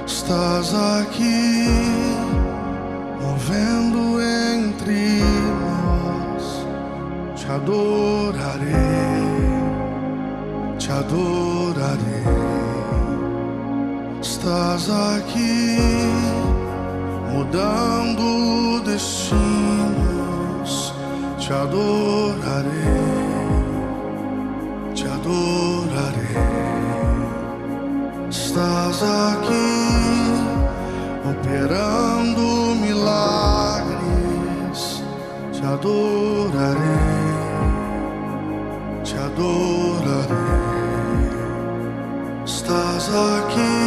Estás aqui, movendo entre nós. Te adorarei, te adorarei. Estás aqui, mudando destinos. Te adorarei, te adorarei. Estás aqui, operando milagres. Te adorarei, te adorarei. Estás aqui,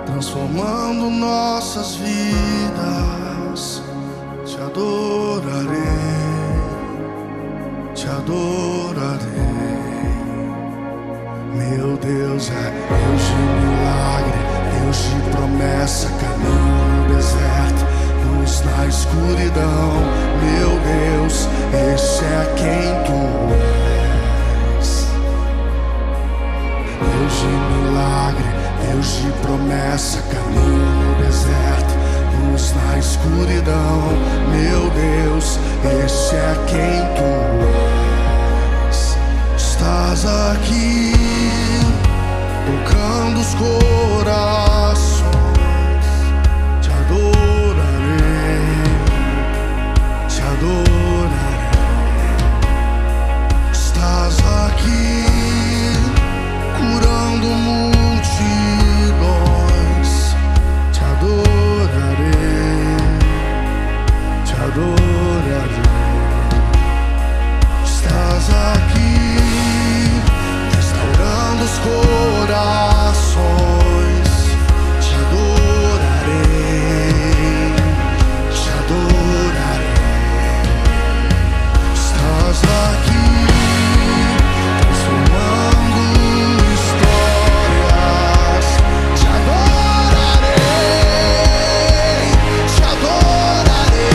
transformando nossas vidas. Te adorarei, te adorarei. Meu Deus é Deus de milagre, Deus de promessa, caminho no deserto, luz na escuridão. Meu Deus, esse é quem tu és. Deus de milagre, Deus de promessa, caminho no deserto, luz na escuridão. Meu Deus, esse é quem tu és. Estás aqui, tocando os corações. Te adorarei, te adorarei. Estás aqui, curando multidões. Te adorarei, te adorarei. Estás aqui, restaurando os corações. Te adorarei, te adorarei. Estás aqui, transformando histórias. Te adorarei, te adorarei.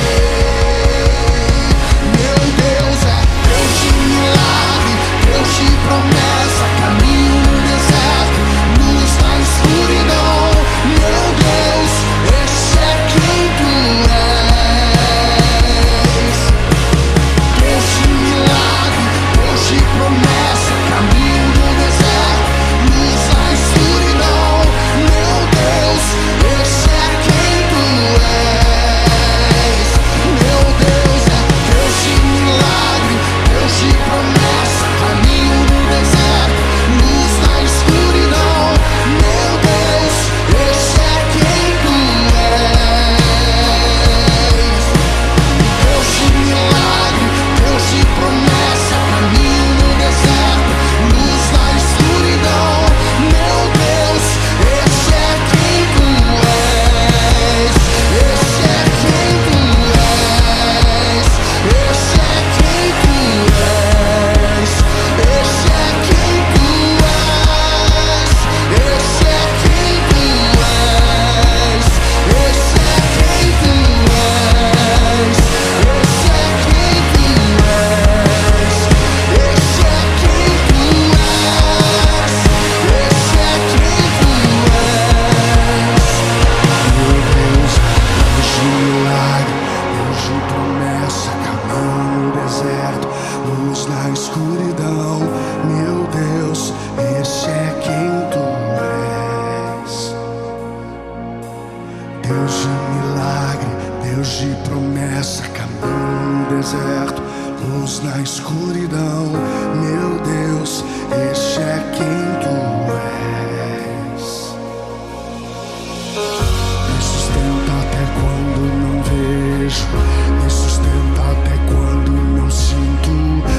Meu Deus é Deus de milagre, Deus de promessa, caminho no deserto, luz na escuridão. Meu Deus, esse é quem tu és. Deus de milagre, Deus de promessa, caminho no deserto, luz na escuridão. Meu Deus, esse é quem tu és. Meu Deus é Deus de milagre, Deus de promessa, caminho no deserto, luz na escuridão. Meu Deus, esse é quem tu és. Deus de milagre, Deus de promessa, caminho no deserto, luz na escuridão. Meu Deus, esse é quem tu és. Esse é quem tu és. Esse é quem tu és. Esse é quem tu és. Esse é quem tu és. Esse é quem tu és. Esse é quem tu és. Esse é quem tu és. Esse é quem tu és. Meu Deus, Deus de milagre, Deus de promessa, caminho no deserto, luz na escuridão. Meu Deus, esse é quem tu és. Deus de milagre, Deus de promessa, caminho no deserto, luz na escuridão. Meu Deus, esse é quem tu és. Me sustenta até quando não vejo, me sustenta até quando não sinto.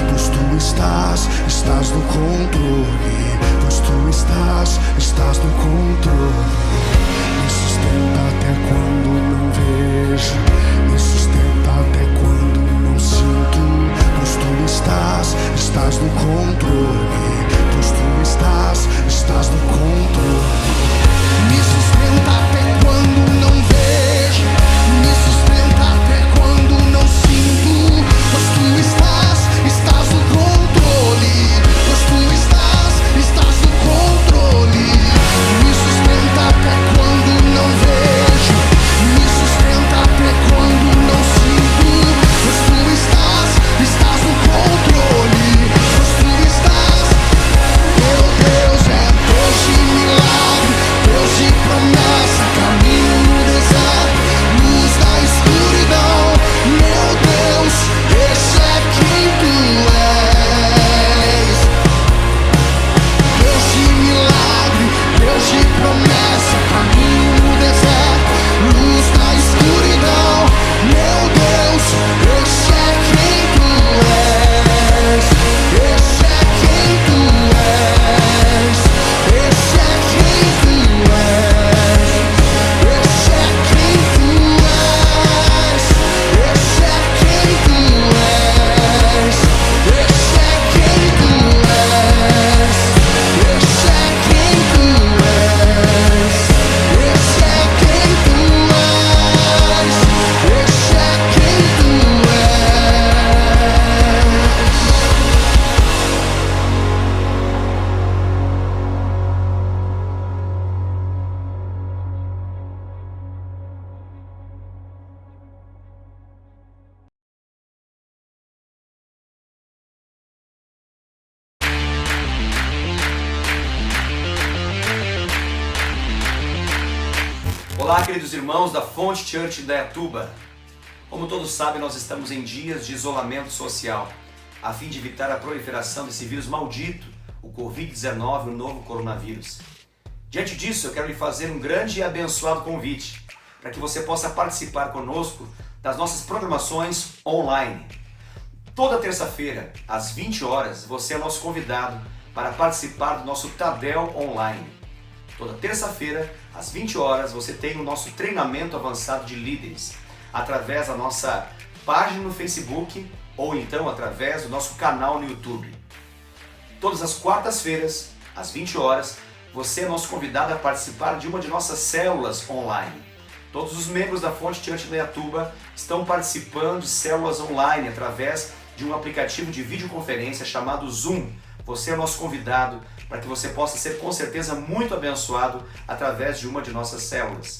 Pois tu estás no controle. Pois tu estás no controle. Me sustenta até quando não vejo, me sustenta até quando não sinto. Pois tu estás Olá, queridos irmãos da Fonte Church Indaiatuba. Como todos sabem, nós estamos em dias de isolamento social, a fim de evitar a proliferação desse vírus maldito, o Covid-19, o novo coronavírus. Diante disso, eu quero lhe fazer um grande e abençoado convite, para que você possa participar conosco das nossas programações online. Toda terça-feira, às 20 horas, você é nosso convidado para participar do nosso Tadel Online. Toda terça-feira, às 20 horas, você tem o nosso treinamento avançado de líderes, através da nossa página no Facebook ou então através do nosso canal no YouTube. Todas as quartas-feiras, às 20 horas, você é nosso convidado a participar de uma de nossas células online. Todos os membros da Fonte Church Indaiatuba estão participando de células online através de um aplicativo de videoconferência chamado Zoom. Você é nosso convidado para que você possa ser com certeza muito abençoado através de uma de nossas células.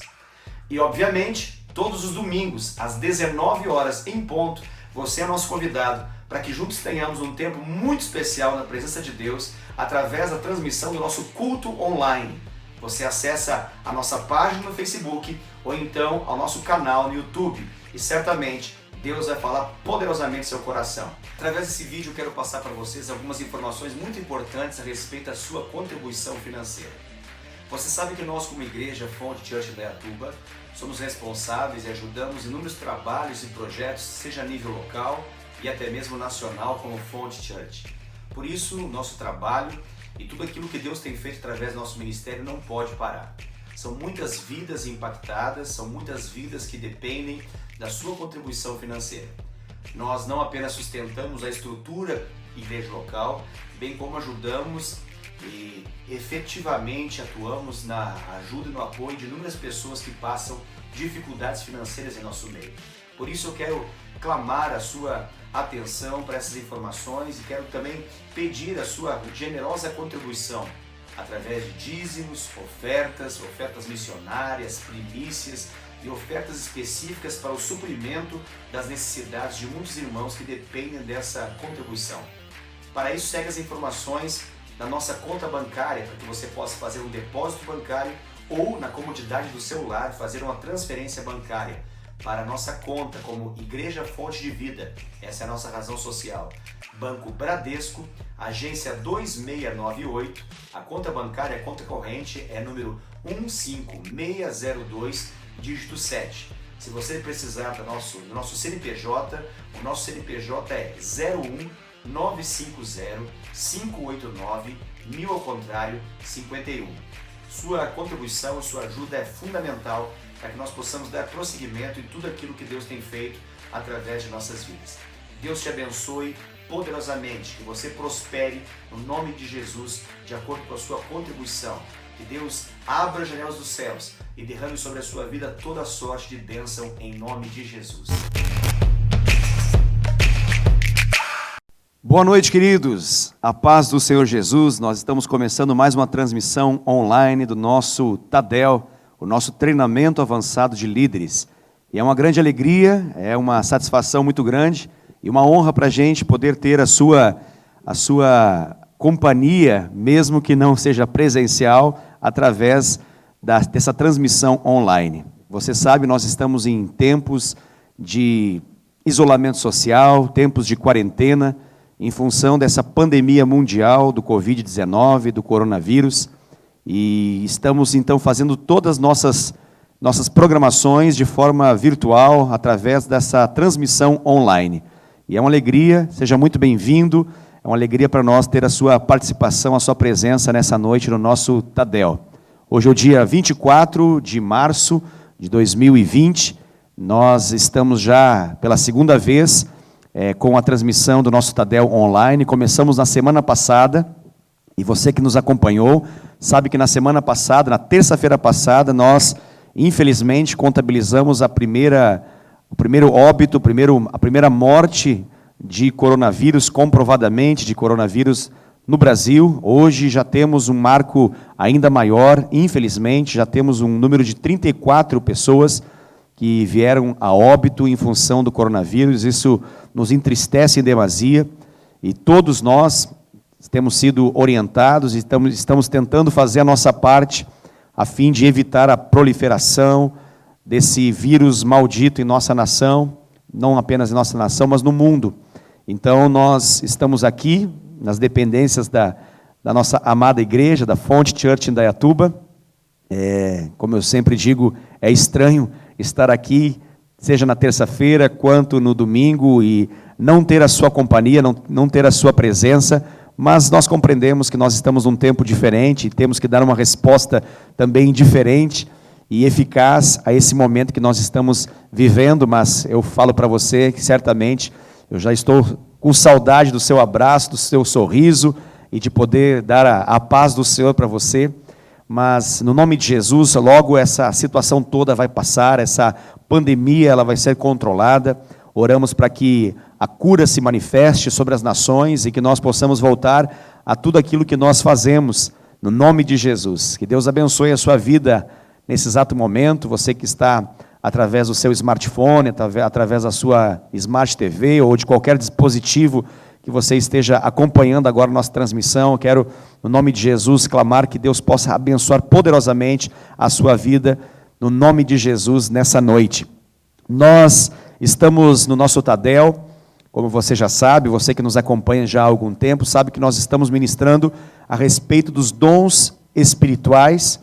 E obviamente, todos os domingos, às 19 horas em ponto, você é nosso convidado para que juntos tenhamos um tempo muito especial na presença de Deus através da transmissão do nosso culto online. Você acessa a nossa página no Facebook ou então ao nosso canal no YouTube e certamente Deus vai falar poderosamente no seu coração. Através desse vídeo eu quero passar para vocês algumas informações muito importantes a respeito da sua contribuição financeira. Você sabe que nós, como igreja Fonte Church Indaiatuba, somos responsáveis e ajudamos inúmeros trabalhos e projetos, seja a nível local e até mesmo nacional, como Fonte Church. Por isso, o nosso trabalho e tudo aquilo que Deus tem feito através do nosso ministério não pode parar. São muitas vidas impactadas, são muitas vidas que dependem da sua contribuição financeira. Nós não apenas sustentamos a estrutura igreja local, bem como ajudamos e efetivamente atuamos na ajuda e no apoio de inúmeras pessoas que passam dificuldades financeiras em nosso meio. Por isso eu quero clamar a sua atenção para essas informações e quero também pedir a sua generosa contribuição através de dízimos, ofertas missionárias, primícias e ofertas específicas para o suprimento das necessidades de muitos irmãos que dependem dessa contribuição. Para isso, segue as informações da nossa conta bancária, para que você possa fazer um depósito bancário ou, na comodidade do seu lar, fazer uma transferência bancária para a nossa conta como Igreja Fonte de Vida. Essa é a nossa razão social. Banco Bradesco, agência 2698, a conta bancária, a conta corrente é número 15602, dígito 7. Se você precisar do nosso CNPJ, o nosso CNPJ é 01950-589-1000 ao contrário 51. Sua contribuição, sua ajuda é fundamental para que nós possamos dar prosseguimento em tudo aquilo que Deus tem feito através de nossas vidas. Deus te abençoe poderosamente, que você prospere no nome de Jesus, de acordo com a sua contribuição. Que Deus abra as janelas dos céus e derrame sobre a sua vida toda a sorte de bênção em nome de Jesus. Boa noite, queridos. A paz do Senhor Jesus. Nós estamos começando mais uma transmissão online do nosso Tadel, o nosso treinamento avançado de líderes. E é uma grande alegria, é uma satisfação muito grande e uma honra para a gente poder ter a sua companhia, mesmo que não seja presencial, através dessa transmissão online. Você sabe, nós estamos em tempos de isolamento social, tempos de quarentena, em função dessa pandemia mundial do Covid-19, do coronavírus, e estamos então fazendo todas as nossas programações de forma virtual, através dessa transmissão online. E é uma alegria, seja muito bem-vindo, é uma alegria para nós ter a sua participação, a sua presença nessa noite no nosso Tadel. Hoje é o dia 24 de março de 2020, nós estamos já pela segunda vez com a transmissão do nosso Tadel online. Começamos na semana passada, e você que nos acompanhou, sabe que na semana passada, na terça-feira passada, nós, infelizmente, contabilizamos o primeiro óbito, a primeira morte de coronavírus, comprovadamente de coronavírus no Brasil. Hoje já temos um marco ainda maior, infelizmente, já temos um número de 34 pessoas que vieram a óbito em função do coronavírus. Isso nos entristece em demasia, e todos nós temos sido orientados e estamos tentando fazer a nossa parte a fim de evitar a proliferação desse vírus maldito em nossa nação, não apenas em nossa nação, mas no mundo. Então nós estamos aqui nas dependências da nossa amada igreja, da Fonte Church em Indaiatuba. Como eu sempre digo, é estranho estar aqui, seja na terça-feira quanto no domingo, e não ter a sua companhia, não ter a sua presença, mas nós compreendemos que nós estamos num tempo diferente, e temos que dar uma resposta também diferente e eficaz a esse momento que nós estamos vivendo. Mas eu falo para você que certamente eu já estou com saudade do seu abraço, do seu sorriso, e de poder dar a paz do Senhor para você. Mas no nome de Jesus, logo essa situação toda vai passar, essa pandemia ela vai ser controlada. Oramos para que a cura se manifeste sobre as nações e que nós possamos voltar a tudo aquilo que nós fazemos, no nome de Jesus. Que Deus abençoe a sua vida nesse exato momento, você que está através do seu smartphone, através da sua Smart TV ou de qualquer dispositivo que você esteja acompanhando agora a nossa transmissão. Eu quero, no nome de Jesus, clamar que Deus possa abençoar poderosamente a sua vida, no nome de Jesus, nessa noite. Nós estamos no nosso Tadel, como você já sabe, você que nos acompanha já há algum tempo, sabe que nós estamos ministrando a respeito dos dons espirituais.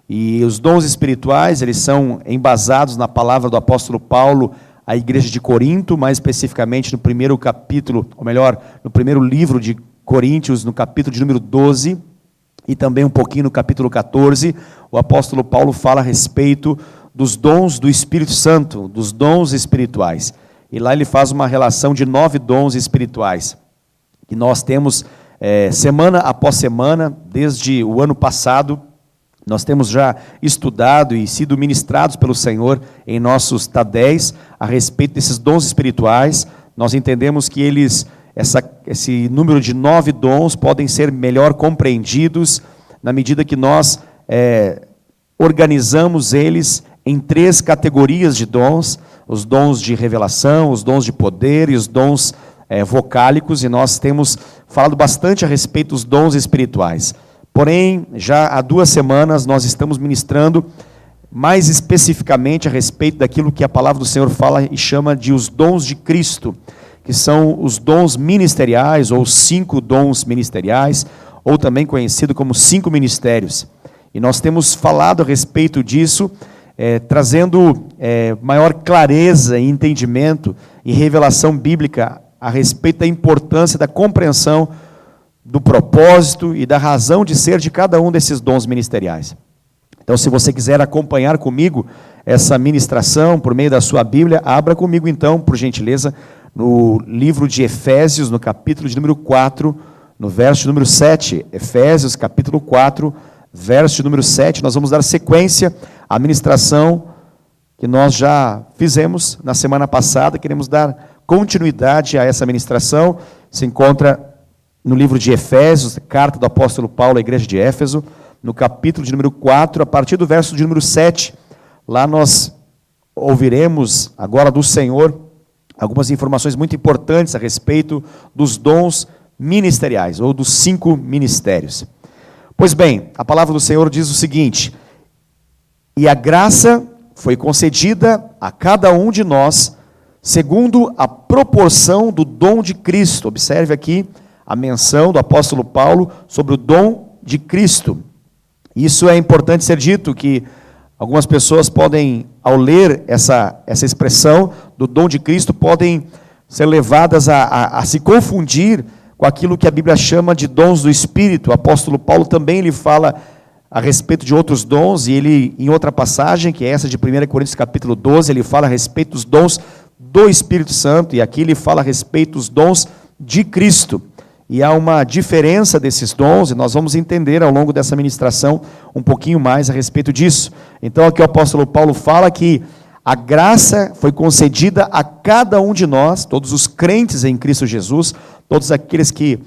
E os dons espirituais, eles são embasados na palavra do apóstolo Paulo à igreja de Corinto, mais especificamente no primeiro capítulo, ou melhor, no primeiro livro de Coríntios, no capítulo de número 12, e também um pouquinho no capítulo 14, o apóstolo Paulo fala a respeito dos dons do Espírito Santo, dos dons espirituais. E lá ele faz uma relação de 9 dons espirituais, que nós temos semana após semana, desde o ano passado. Nós temos já estudado e sido ministrados pelo Senhor em nossos Tadéis a respeito desses dons espirituais. Nós entendemos que esse número de 9 dons podem ser melhor compreendidos na medida que nós organizamos eles em 3 categorias de dons: os dons de revelação, os dons de poder e os dons vocálicos, e nós temos falado bastante a respeito dos dons espirituais. Porém, já há 2 semanas nós estamos ministrando mais especificamente a respeito daquilo que a palavra do Senhor fala e chama de os dons de Cristo, que são os dons ministeriais, ou 5 dons ministeriais, ou também conhecido como 5 ministérios. E nós temos falado a respeito disso, trazendo maior clareza e entendimento e revelação bíblica a respeito da importância da compreensão do propósito e da razão de ser de cada um desses dons ministeriais. Então, se você quiser acompanhar comigo essa ministração por meio da sua Bíblia, abra comigo então, por gentileza, no livro de Efésios, no capítulo de número 4, no verso de número 7. Efésios, capítulo 4, verso de número 7. Nós vamos dar sequência à ministração que nós já fizemos na semana passada. Queremos dar continuidade a essa ministração. Se encontra no livro de Efésios, carta do apóstolo Paulo à igreja de Éfeso, no capítulo de número 4, a partir do verso de número 7, lá nós ouviremos agora do Senhor algumas informações muito importantes a respeito dos dons ministeriais, ou dos 5 ministérios. Pois bem, a palavra do Senhor diz o seguinte: e a graça foi concedida a cada um de nós, segundo a proporção do dom de Cristo. Observe aqui a menção do apóstolo Paulo sobre o dom de Cristo. Isso é importante ser dito, que algumas pessoas podem, ao ler essa expressão do dom de Cristo, podem ser levadas a se confundir com aquilo que a Bíblia chama de dons do Espírito. O apóstolo Paulo também ele fala a respeito de outros dons, e ele, em outra passagem, que é essa de 1 Coríntios capítulo 12, ele fala a respeito dos dons do Espírito Santo, e aqui ele fala a respeito dos dons de Cristo. E há uma diferença desses dons, e nós vamos entender ao longo dessa ministração um pouquinho mais a respeito disso. Então aqui o apóstolo Paulo fala que a graça foi concedida a cada um de nós, todos os crentes em Cristo Jesus, todos aqueles que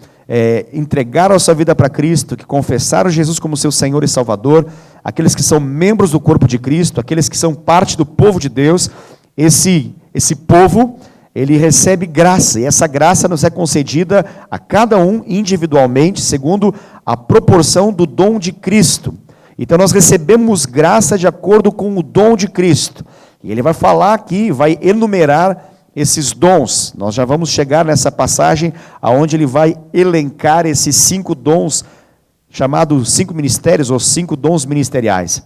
entregaram a sua vida para Cristo, que confessaram Jesus como seu Senhor e Salvador, aqueles que são membros do corpo de Cristo, aqueles que são parte do povo de Deus. Esse povo, ele recebe graça, e essa graça nos é concedida a cada um individualmente, segundo a proporção do dom de Cristo. Então nós recebemos graça de acordo com o dom de Cristo. E ele vai falar aqui, vai enumerar esses dons. Nós já vamos chegar nessa passagem aonde ele vai elencar esses 5 dons, chamados 5 ministérios ou 5 dons ministeriais.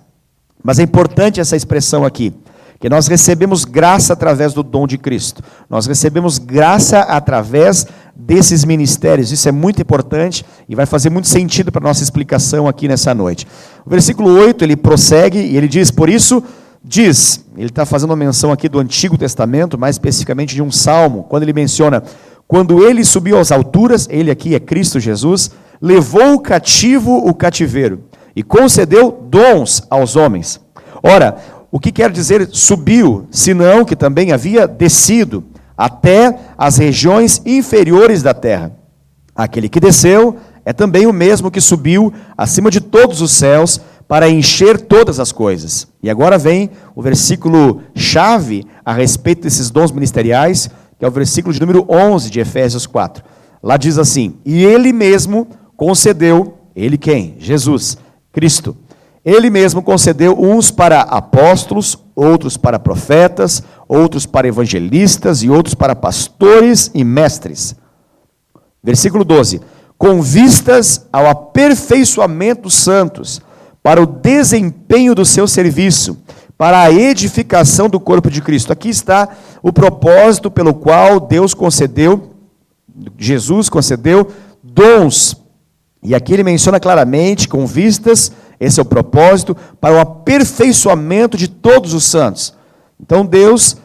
Mas é importante essa expressão aqui, que nós recebemos graça através do dom de Cristo. Nós recebemos graça através desses ministérios. Isso é muito importante e vai fazer muito sentido para a nossa explicação aqui nessa noite. O versículo 8, ele prossegue e ele diz, por isso, ele está fazendo uma menção aqui do Antigo Testamento, mais especificamente de um salmo, quando ele menciona, quando ele subiu às alturas, ele aqui é Cristo Jesus, levou cativo o cativeiro e concedeu dons aos homens. Ora, o que quer dizer subiu, senão que também havia descido até as regiões inferiores da terra. Aquele que desceu é também o mesmo que subiu acima de todos os céus para encher todas as coisas. E agora vem o versículo chave a respeito desses dons ministeriais, que é o versículo de número 11 de Efésios 4. Lá diz assim, e ele mesmo concedeu, ele quem? Jesus, Cristo. Ele mesmo concedeu uns para apóstolos, outros para profetas, outros para evangelistas e outros para pastores e mestres. Versículo 12. Com vistas ao aperfeiçoamento dos santos, para o desempenho do seu serviço, para a edificação do corpo de Cristo. Aqui está o propósito pelo qual Deus concedeu, Jesus concedeu dons. E aqui ele menciona claramente, com vistas, esse é o propósito, para o aperfeiçoamento de todos os santos. Então Deus,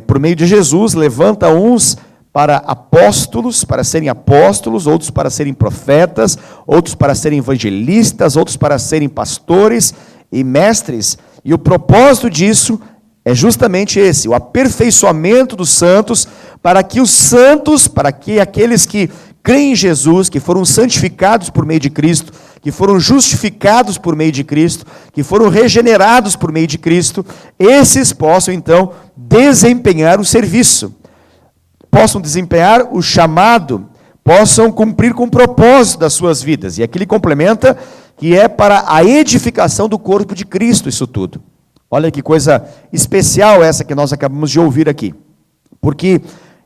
por meio de Jesus, levanta uns para apóstolos, para serem apóstolos, outros para serem profetas, outros para serem evangelistas, outros para serem pastores e mestres. E o propósito disso é justamente esse, o aperfeiçoamento dos santos, para que os santos, para que aqueles que creem em Jesus, que foram santificados por meio de Cristo, que foram justificados por meio de Cristo, que foram regenerados por meio de Cristo, esses possam então desempenhar o serviço, possam desempenhar o chamado, possam cumprir com o propósito das suas vidas. E aqui ele complementa que é para a edificação do corpo de Cristo isso tudo. Olha que coisa especial essa que nós acabamos de ouvir aqui. Porque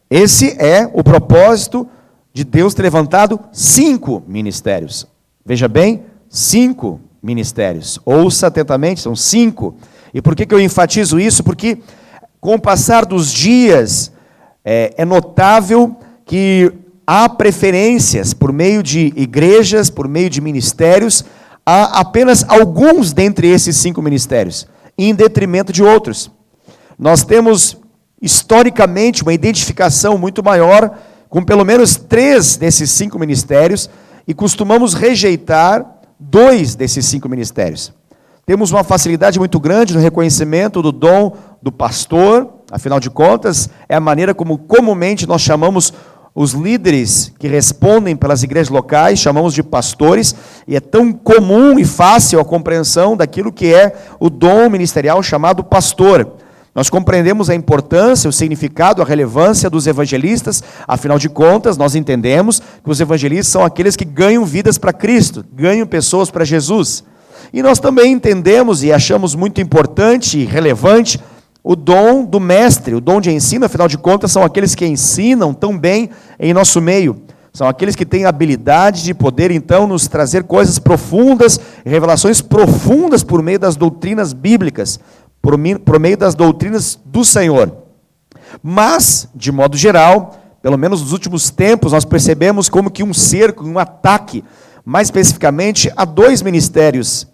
esse é o propósito de Deus ter levantado 5 ministérios. Veja bem, 5 ministérios. Ouça atentamente, são 5. E por que eu enfatizo isso? Porque com o passar dos dias, é notável que há preferências por meio de igrejas, por meio de ministérios, há apenas alguns dentre esses 5 ministérios, em detrimento de outros. Nós temos, historicamente, uma identificação muito maior com pelo menos 3 desses 5 ministérios e costumamos rejeitar 2 desses 5 ministérios. Temos uma facilidade muito grande no reconhecimento do dom do pastor, afinal de contas, é a maneira como comumente nós chamamos os líderes que respondem pelas igrejas locais, chamamos de pastores, e é tão comum e fácil a compreensão daquilo que é o dom ministerial chamado pastor. Nós compreendemos a importância, o significado, a relevância dos evangelistas, afinal de contas, nós entendemos que os evangelistas são aqueles que ganham vidas para Cristo, ganham pessoas para Jesus. E nós também entendemos e achamos muito importante e relevante o dom do mestre, o dom de ensino, afinal de contas, são aqueles que ensinam tão bem em nosso meio. São aqueles que têm a habilidade de poder, então, nos trazer coisas profundas, revelações profundas por meio das doutrinas bíblicas, por meio das doutrinas do Senhor. Mas, de modo geral, pelo menos nos últimos tempos, nós percebemos como que um cerco, um ataque, mais especificamente, a 2 ministérios.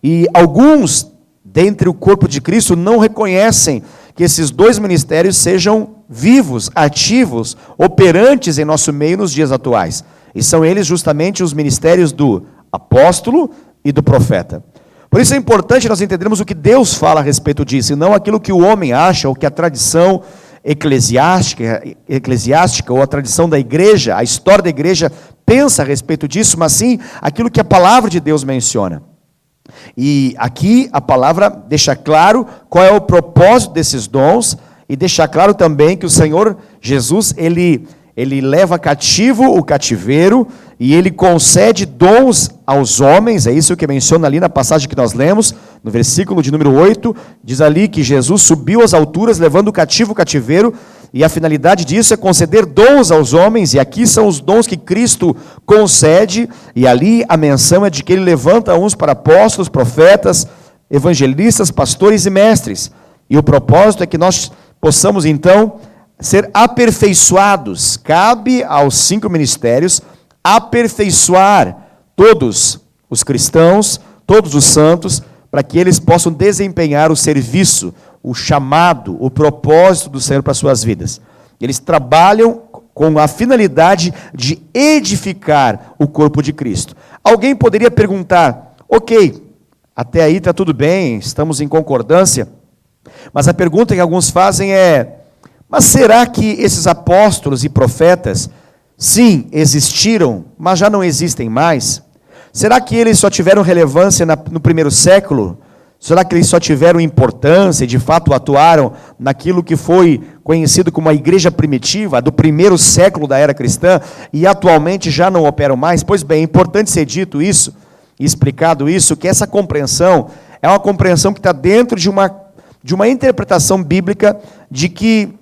E alguns, dentre o corpo de Cristo, não reconhecem que esses 2 ministérios sejam vivos, ativos, operantes em nosso meio nos dias atuais. E são eles justamente os ministérios do apóstolo e do profeta. Por isso é importante nós entendermos o que Deus fala a respeito disso, e não aquilo que o homem acha, ou que a tradição eclesiástica ou a tradição da igreja, a história da igreja pensa a respeito disso, mas sim aquilo que a palavra de Deus menciona. E aqui a palavra deixa claro qual é o propósito desses dons, e deixa claro também que o Senhor Jesus, ele ele leva cativo o cativeiro e ele concede dons aos homens. É isso que menciona ali na passagem que nós lemos, no versículo de número 8, diz ali que Jesus subiu às alturas levando cativo o cativeiro, e a finalidade disso é conceder dons aos homens, e aqui são os dons que Cristo concede, e ali a menção é de que ele levanta uns para apóstolos, profetas, evangelistas, pastores e mestres, e o propósito é que nós possamos então ser aperfeiçoados. Cabe aos 5 ministérios aperfeiçoar todos os cristãos, todos os santos, para que eles possam desempenhar o serviço, o chamado, o propósito do Senhor para as suas vidas. Eles trabalham com a finalidade de edificar o corpo de Cristo. Alguém poderia perguntar, ok, até aí está tudo bem, estamos em concordância, mas a pergunta que alguns fazem é, mas será que esses apóstolos e profetas, sim, existiram, mas já não existem mais? Será que eles só tiveram relevância no primeiro século? Será que eles só tiveram importância e de fato atuaram naquilo que foi conhecido como a igreja primitiva, do primeiro século da era cristã, e atualmente já não operam mais? Pois bem, é importante ser dito isso, e explicado isso, que essa compreensão é uma compreensão que está dentro de uma interpretação bíblica de que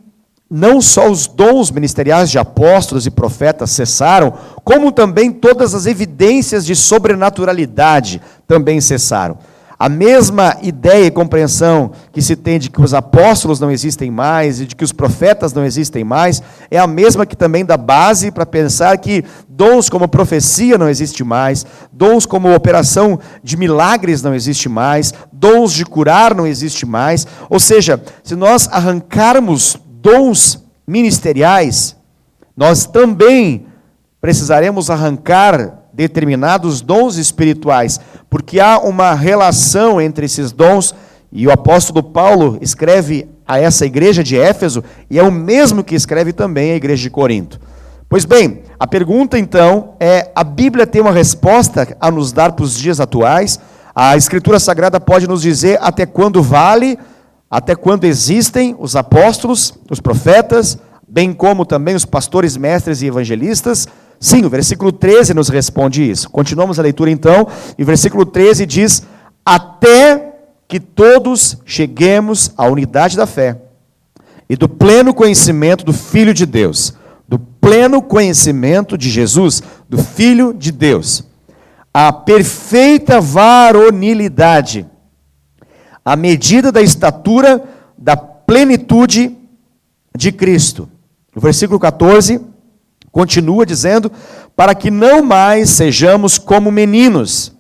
não só os dons ministeriais de apóstolos e profetas cessaram, como também todas as evidências de sobrenaturalidade também cessaram. A mesma ideia e compreensão que se tem de que os apóstolos não existem mais e de que os profetas não existem mais, é a mesma que também dá base para pensar que dons como profecia não existe mais, dons como operação de milagres não existe mais, dons de curar não existe mais. Ou seja, se nós arrancarmos dons ministeriais, nós também precisaremos arrancar determinados dons espirituais, porque há uma relação entre esses dons, e o apóstolo Paulo escreve a essa igreja de Éfeso, e é o mesmo que escreve também a igreja de Corinto. Pois bem, a pergunta então é, a Bíblia tem uma resposta a nos dar para os dias atuais? A Escritura Sagrada pode nos dizer até quando vale, até quando existem os apóstolos, os profetas, bem como também os pastores, mestres e evangelistas? Sim, o versículo 13 nos responde isso. Continuamos a leitura então, e o versículo 13 diz, até que todos cheguemos à unidade da fé e do pleno conhecimento do Filho de Deus, do pleno conhecimento de Jesus, do Filho de Deus, a perfeita varonilidade, à medida da estatura da plenitude de Cristo. O versículo 14 continua dizendo, para que não mais sejamos como meninos,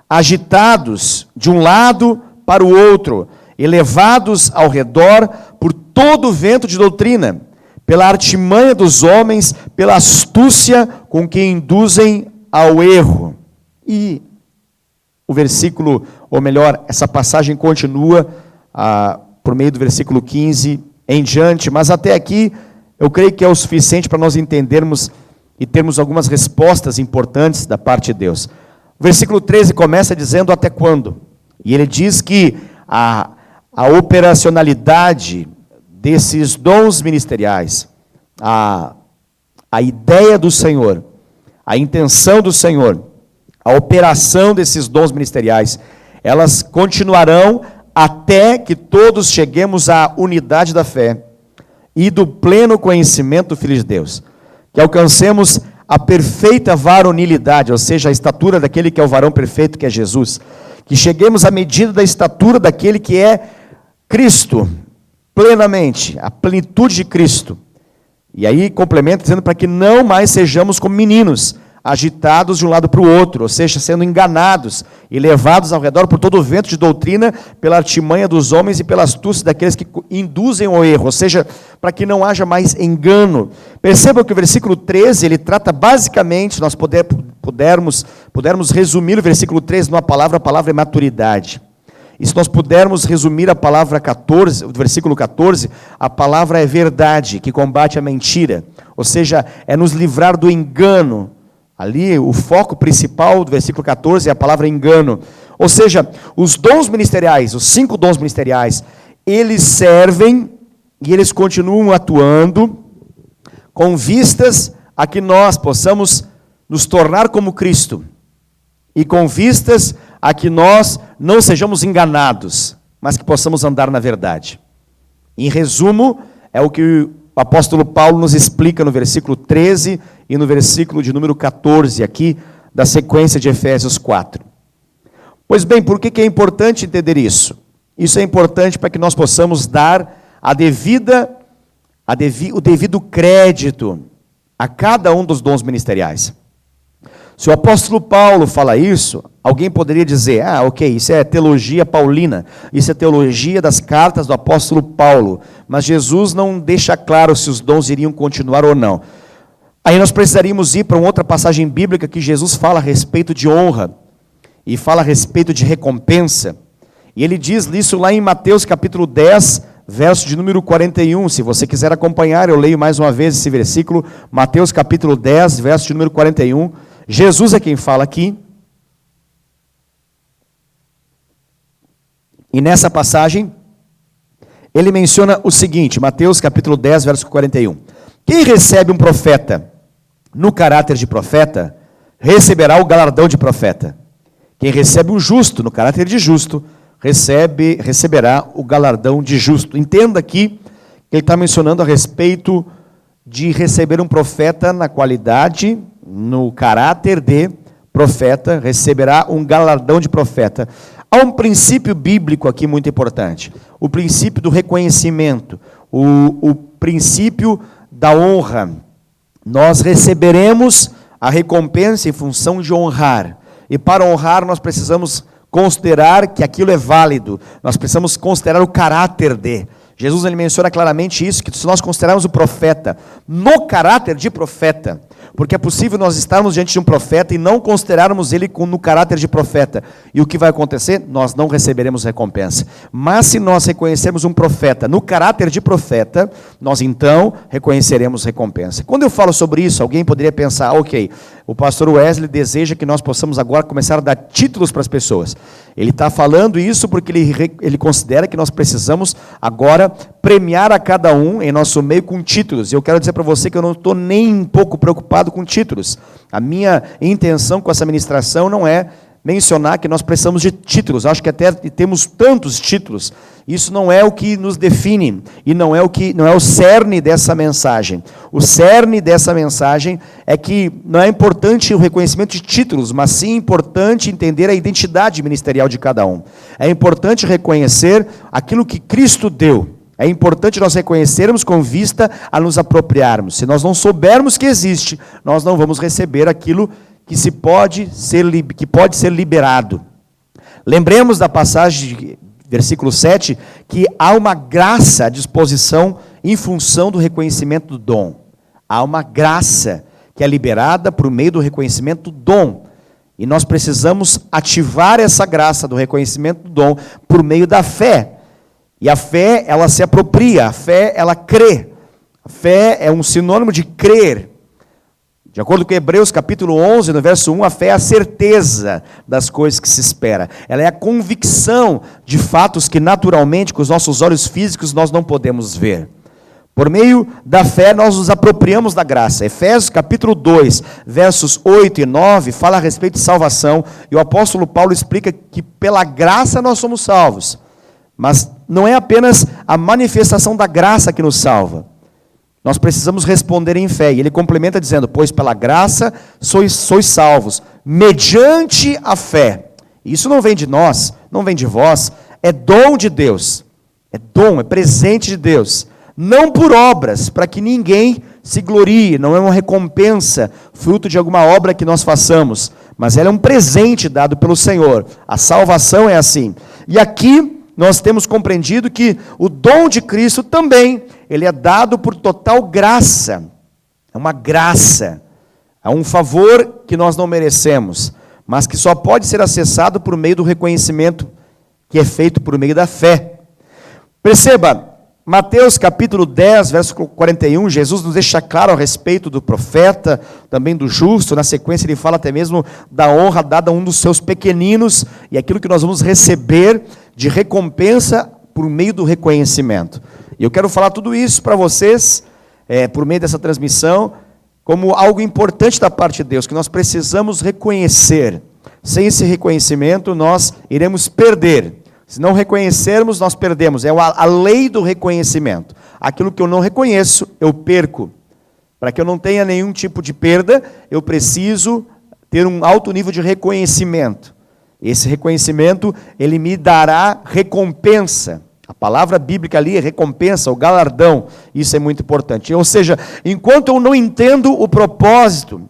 agitados de um lado para o outro, e levados ao redor por todo o vento de doutrina, pela artimanha dos homens, pela astúcia com que induzem ao erro. E o versículo, ou melhor, essa passagem continua por meio do versículo 15 em diante, mas até aqui eu creio que é o suficiente para nós entendermos e termos algumas respostas importantes da parte de Deus. O versículo 13 começa dizendo até quando? E ele diz que a operacionalidade desses dons ministeriais, a ideia do Senhor, a intenção do Senhor, a operação desses dons ministeriais, elas continuarão até que todos cheguemos à unidade da fé e do pleno conhecimento do Filho de Deus, que alcancemos a perfeita varonilidade, ou seja, a estatura daquele que é o varão perfeito, que é Jesus, que cheguemos à medida da estatura daquele que é Cristo, plenamente, a plenitude de Cristo. E aí complementa dizendo para que não mais sejamos como meninos, agitados de um lado para o outro, ou seja, sendo enganados e levados ao redor por todo o vento de doutrina, pela artimanha dos homens e pela astúcia daqueles que induzem ao erro, ou seja, para que não haja mais engano. Percebam que o versículo 13, ele trata basicamente, nós pudermos resumir o versículo 13 numa palavra, a palavra é maturidade. E se nós pudermos resumir a palavra 14, o versículo 14, a palavra é verdade, que combate a mentira, ou seja, é nos livrar do engano. Ali, o foco principal do versículo 14 é a palavra engano. Ou seja, os dons ministeriais, os 5 dons ministeriais, eles servem e eles continuam atuando com vistas a que nós possamos nos tornar como Cristo e com vistas a que nós não sejamos enganados, mas que possamos andar na verdade. Em resumo, é o que o apóstolo Paulo nos explica no versículo 13 e no versículo de número 14 aqui da sequência de Efésios 4. Pois bem, por que é importante entender isso? Isso é importante para que nós possamos dar o devido crédito a cada um dos dons ministeriais. Se o apóstolo Paulo fala isso, alguém poderia dizer, ok, isso é teologia paulina, isso é teologia das cartas do apóstolo Paulo, mas Jesus não deixa claro se os dons iriam continuar ou não. Aí nós precisaríamos ir para uma outra passagem bíblica que Jesus fala a respeito de honra, e fala a respeito de recompensa, e ele diz isso lá em Mateus capítulo 10, verso de número 41, se você quiser acompanhar, eu leio mais uma vez esse versículo, Mateus capítulo 10, verso de número 41, Jesus é quem fala aqui, e nessa passagem, ele menciona o seguinte, Mateus capítulo 10, verso 41, quem recebe um profeta no caráter de profeta, receberá o galardão de profeta, quem recebe um justo no caráter de justo, receberá o galardão de justo. Entenda aqui que ele está mencionando a respeito de receber um profeta na qualidade, no caráter de profeta, receberá um galardão de profeta. Há um princípio bíblico aqui muito importante, o princípio do reconhecimento, o princípio da honra. Nós receberemos a recompensa em função de honrar, e para honrar nós precisamos considerar que aquilo é válido, nós precisamos considerar o caráter de. Jesus ele menciona claramente isso, que se nós considerarmos o profeta no caráter de profeta, porque é possível nós estarmos diante de um profeta e não considerarmos ele no caráter de profeta, e o que vai acontecer? Nós não receberemos recompensa. Mas se nós reconhecermos um profeta no caráter de profeta, nós então reconheceremos recompensa. Quando eu falo sobre isso, alguém poderia pensar, ok, o pastor Wesley deseja que nós possamos agora começar a dar títulos para as pessoas. Ele está falando isso porque ele considera que nós precisamos agora premiar a cada um em nosso meio com títulos. E eu quero dizer para você que eu não estou nem um pouco preocupado com títulos. A minha intenção com essa ministração não é mencionar que nós precisamos de títulos. Acho que até temos tantos títulos. Isso não é o que nos define e não é o cerne dessa mensagem. O cerne dessa mensagem é que não é importante o reconhecimento de títulos, mas sim importante entender a identidade ministerial de cada um. É importante reconhecer aquilo que Cristo deu. É importante nós reconhecermos com vista a nos apropriarmos. Se nós não soubermos que existe, nós não vamos receber aquilo que pode ser liberado. Lembremos da passagem de versículo 7, que há uma graça à disposição em função do reconhecimento do dom. Há uma graça que é liberada por meio do reconhecimento do dom. E nós precisamos ativar essa graça do reconhecimento do dom por meio da fé. E a fé, ela se apropria, a fé, ela crê. A fé é um sinônimo de crer. De acordo com Hebreus capítulo 11, no verso 1, a fé é a certeza das coisas que se espera. Ela é a convicção de fatos que naturalmente, com os nossos olhos físicos, nós não podemos ver. Por meio da fé, nós nos apropriamos da graça. Efésios capítulo 2, versos 8 e 9, fala a respeito de salvação. E o apóstolo Paulo explica que pela graça nós somos salvos. Mas não é apenas a manifestação da graça que nos salva. Nós precisamos responder em fé. E ele complementa dizendo, pois pela graça sois salvos, mediante a fé. Isso não vem de nós, não vem de vós, é dom de Deus. É dom, é presente de Deus. Não por obras, para que ninguém se glorie, não é uma recompensa, fruto de alguma obra que nós façamos, mas ela é um presente dado pelo Senhor. A salvação é assim. E aqui nós temos compreendido que o dom de Cristo também, ele é dado por total graça. É uma graça, é um favor que nós não merecemos, mas que só pode ser acessado por meio do reconhecimento que é feito por meio da fé. Perceba, Mateus capítulo 10, verso 41, Jesus nos deixa claro a respeito do profeta, também do justo. Na sequência ele fala até mesmo da honra dada a um dos seus pequeninos, e aquilo que nós vamos receber de recompensa por meio do reconhecimento. E eu quero falar tudo isso para vocês, por meio dessa transmissão, como algo importante da parte de Deus, que nós precisamos reconhecer. Sem esse reconhecimento, nós iremos perder. Se não reconhecermos, nós perdemos. É a lei do reconhecimento. Aquilo que eu não reconheço, eu perco. Para que eu não tenha nenhum tipo de perda, eu preciso ter um alto nível de reconhecimento. Esse reconhecimento, ele me dará recompensa. A palavra bíblica ali é recompensa, o galardão. Isso é muito importante. Ou seja, enquanto eu não entendo o propósito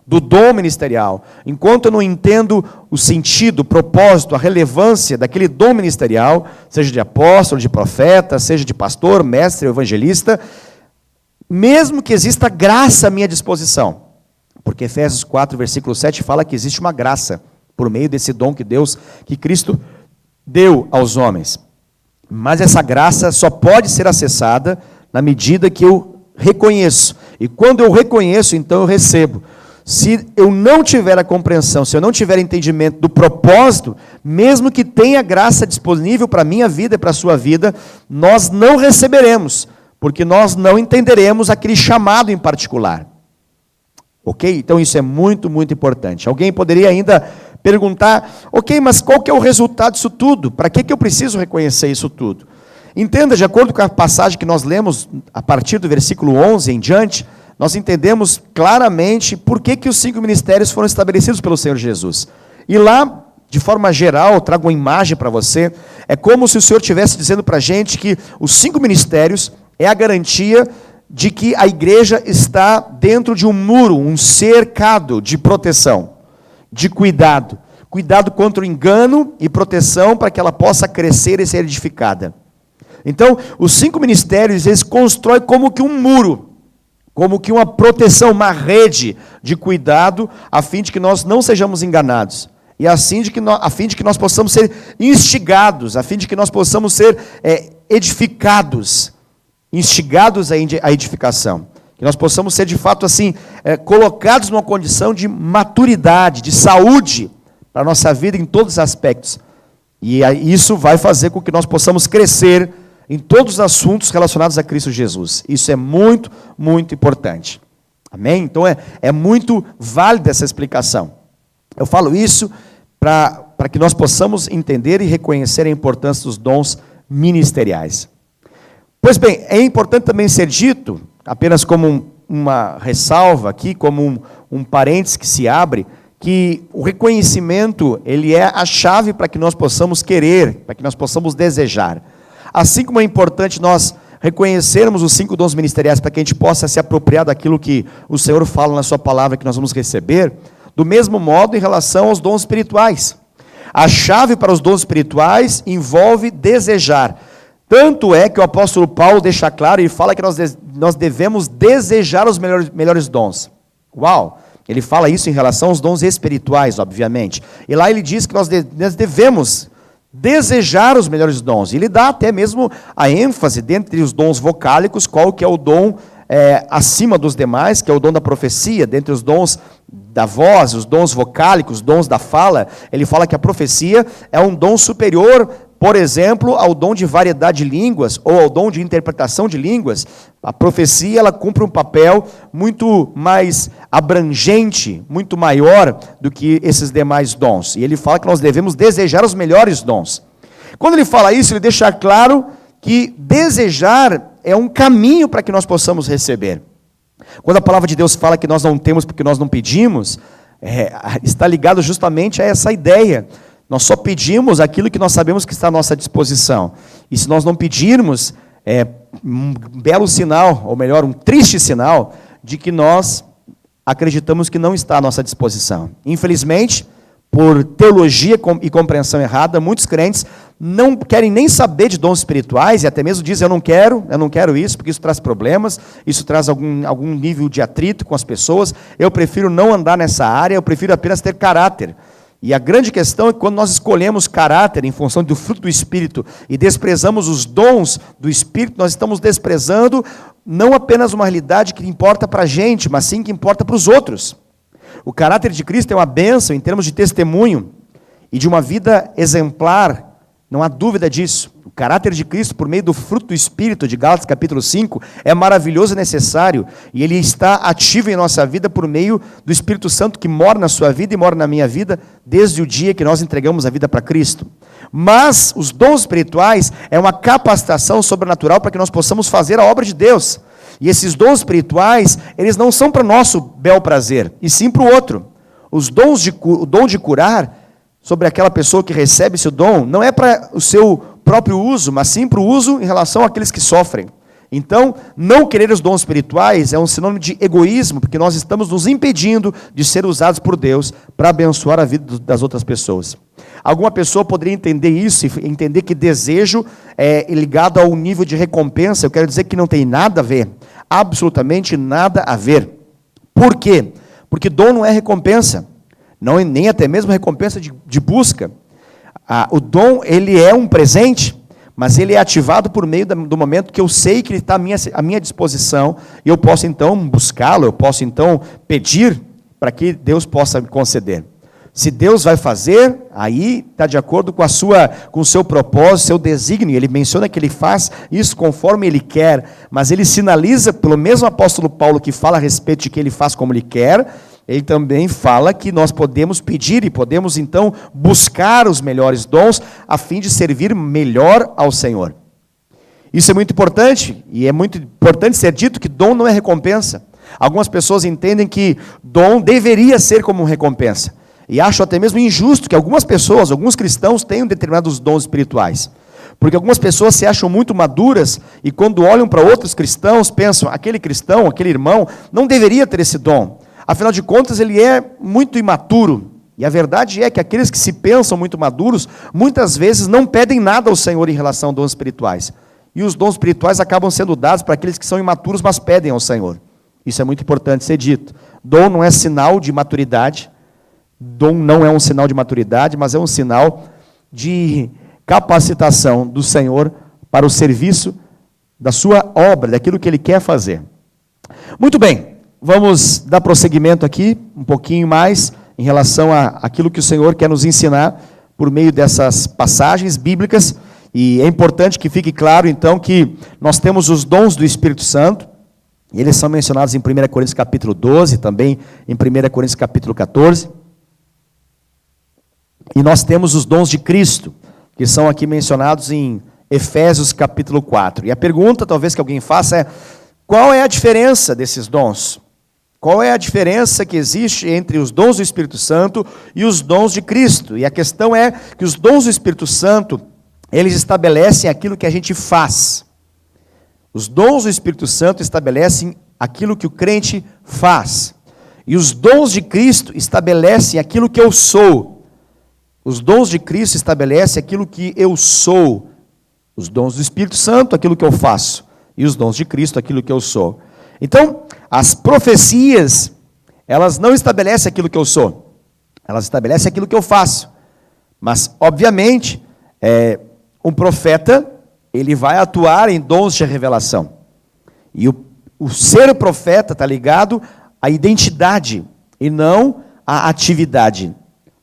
do dom ministerial, enquanto eu não entendo o sentido, o propósito, a relevância daquele dom ministerial, seja de apóstolo, de profeta, seja de pastor, mestre, evangelista, mesmo que exista graça à minha disposição, porque Efésios 4, versículo 7 fala que existe uma graça por meio desse dom que Cristo deu aos homens. Mas essa graça só pode ser acessada na medida que eu reconheço. E quando eu reconheço, então eu recebo. Se eu não tiver a compreensão, se eu não tiver entendimento do propósito, mesmo que tenha graça disponível para a minha vida e para a sua vida, nós não receberemos, porque nós não entenderemos aquele chamado em particular. Ok? Então isso é muito, muito importante. Alguém poderia ainda perguntar, ok, mas qual que é o resultado disso tudo? Para que eu preciso reconhecer isso tudo? Entenda, de acordo com a passagem que nós lemos, a partir do versículo 11 em diante, nós entendemos claramente por que os 5 ministérios foram estabelecidos pelo Senhor Jesus. E lá, de forma geral, eu trago uma imagem para você, é como se o Senhor estivesse dizendo para a gente que os 5 ministérios é a garantia de que a igreja está dentro de um muro, um cercado de proteção, de cuidado. Cuidado contra o engano e proteção para que ela possa crescer e ser edificada. Então, os 5 ministérios, eles constroem como que um muro, como que uma proteção, uma rede de cuidado, a fim de que nós não sejamos enganados. E a fim de que nós possamos ser instigados, a fim de que nós possamos ser edificados, instigados à edificação. Que nós possamos ser, de fato, assim, colocados numa condição de maturidade, de saúde, para a nossa vida em todos os aspectos. E isso vai fazer com que nós possamos crescer em todos os assuntos relacionados a Cristo Jesus. Isso é muito, muito importante. Amém? Então é muito válida essa explicação. Eu falo isso para que nós possamos entender e reconhecer a importância dos dons ministeriais. Pois bem, é importante também ser dito, apenas como uma ressalva aqui, como um parênteses que se abre, que o reconhecimento, ele é a chave para que nós possamos querer, para que nós possamos desejar. Assim como é importante nós reconhecermos os 5 dons ministeriais para que a gente possa se apropriar daquilo que o Senhor fala na sua palavra que nós vamos receber, do mesmo modo em relação aos dons espirituais. A chave para os dons espirituais envolve desejar. Tanto é que o apóstolo Paulo deixa claro e fala que nós devemos desejar os melhores dons. Uau! Ele fala isso em relação aos dons espirituais, obviamente. E lá ele diz que nós devemos desejar os melhores dons. Ele dá até mesmo a ênfase dentre os dons vocálicos, qual que é o dom acima dos demais, que é o dom da profecia, dentre os dons da voz, os dons vocálicos, os dons da fala. Ele fala que a profecia é um dom superior, por exemplo, ao dom de variedade de línguas, ou ao dom de interpretação de línguas. A profecia, ela cumpre um papel muito mais abrangente, muito maior do que esses demais dons. E ele fala que nós devemos desejar os melhores dons. Quando ele fala isso, ele deixa claro que desejar é um caminho para que nós possamos receber. Quando a palavra de Deus fala que nós não temos porque nós não pedimos, está ligado justamente a essa ideia. Nós só pedimos aquilo que nós sabemos que está à nossa disposição. E se nós não pedirmos, é um belo sinal, ou melhor, um triste sinal, de que nós acreditamos que não está à nossa disposição. Infelizmente, por teologia e compreensão errada, muitos crentes não querem nem saber de dons espirituais, e até mesmo dizem, eu não quero isso, porque isso traz problemas, isso traz algum nível de atrito com as pessoas, eu prefiro não andar nessa área, eu prefiro apenas ter caráter. E a grande questão é que quando nós escolhemos caráter em função do fruto do Espírito e desprezamos os dons do Espírito, nós estamos desprezando não apenas uma realidade que importa para a gente, mas sim que importa para os outros. O caráter de Cristo é uma bênção em termos de testemunho e de uma vida exemplar, não há dúvida disso. caráter de Cristo por meio do fruto do Espírito, de Gálatas capítulo 5, é maravilhoso e necessário, e ele está ativo em nossa vida por meio do Espírito Santo que mora na sua vida e mora na minha vida desde o dia que nós entregamos a vida para Cristo. Mas os dons espirituais é uma capacitação sobrenatural para que nós possamos fazer a obra de Deus. E esses dons espirituais, eles não são para nosso bel prazer, e sim para o outro. O dom de curar sobre aquela pessoa que recebe esse dom, não é para o seu próprio uso, mas sim para o uso em relação àqueles que sofrem. Então, não querer os dons espirituais é um sinônimo de egoísmo, porque nós estamos nos impedindo de ser usados por Deus para abençoar a vida das outras pessoas. Alguma pessoa poderia entender isso e entender que desejo é ligado ao nível de recompensa. Eu quero dizer que não tem nada a ver, absolutamente nada a ver. Por quê? Porque dom não é recompensa. Não, nem até mesmo recompensa de busca. O dom, ele é um presente, mas ele é ativado por meio do momento que eu sei que ele está à minha disposição, e eu posso então buscá-lo, eu posso então pedir para que Deus possa me conceder. Se Deus vai fazer, aí está de acordo com o seu propósito, seu desígnio. Ele menciona que ele faz isso conforme ele quer, mas ele sinaliza, pelo mesmo apóstolo Paulo que fala a respeito de que ele faz como ele quer, ele também fala que nós podemos pedir e podemos então buscar os melhores dons a fim de servir melhor ao Senhor. Isso é muito importante, e é muito importante ser dito que dom não é recompensa. Algumas pessoas entendem que dom deveria ser como recompensa, e acham até mesmo injusto que algumas pessoas, alguns cristãos tenham determinados dons espirituais. Porque algumas pessoas se acham muito maduras, e quando olham para outros cristãos, pensam, aquele cristão, aquele irmão, não deveria ter esse dom. Afinal de contas, ele é muito imaturo. E a verdade é que aqueles que se pensam muito maduros, muitas vezes não pedem nada ao Senhor em relação a dons espirituais. E os dons espirituais acabam sendo dados para aqueles que são imaturos, mas pedem ao Senhor. Isso é muito importante ser dito. Dom não é sinal de maturidade. Dom não é um sinal de maturidade, mas é um sinal de capacitação do Senhor para o serviço da sua obra, daquilo que Ele quer fazer. Muito bem. Vamos dar prosseguimento aqui, um pouquinho mais, em relação àquilo que o Senhor quer nos ensinar por meio dessas passagens bíblicas. E é importante que fique claro, então, que nós temos os dons do Espírito Santo, e eles são mencionados em 1 Coríntios capítulo 12, também em 1 Coríntios capítulo 14. E nós temos os dons de Cristo, que são aqui mencionados em Efésios capítulo 4. E a pergunta, talvez, que alguém faça é, qual é a diferença desses dons? Qual é a diferença que existe entre os dons do Espírito Santo e os dons de Cristo? E a questão é que os dons do Espírito Santo, eles estabelecem aquilo que a gente faz. Os dons do Espírito Santo estabelecem aquilo que o crente faz. E os dons de Cristo estabelecem aquilo que eu sou. Os dons de Cristo estabelecem aquilo que eu sou. Os dons do Espírito Santo, aquilo que eu faço. E os dons de Cristo, aquilo que eu sou. Então, as profecias, elas não estabelecem aquilo que eu sou, elas estabelecem aquilo que eu faço. Mas, obviamente, um profeta, ele vai atuar em dons de revelação. E o ser profeta está ligado à identidade e não à atividade.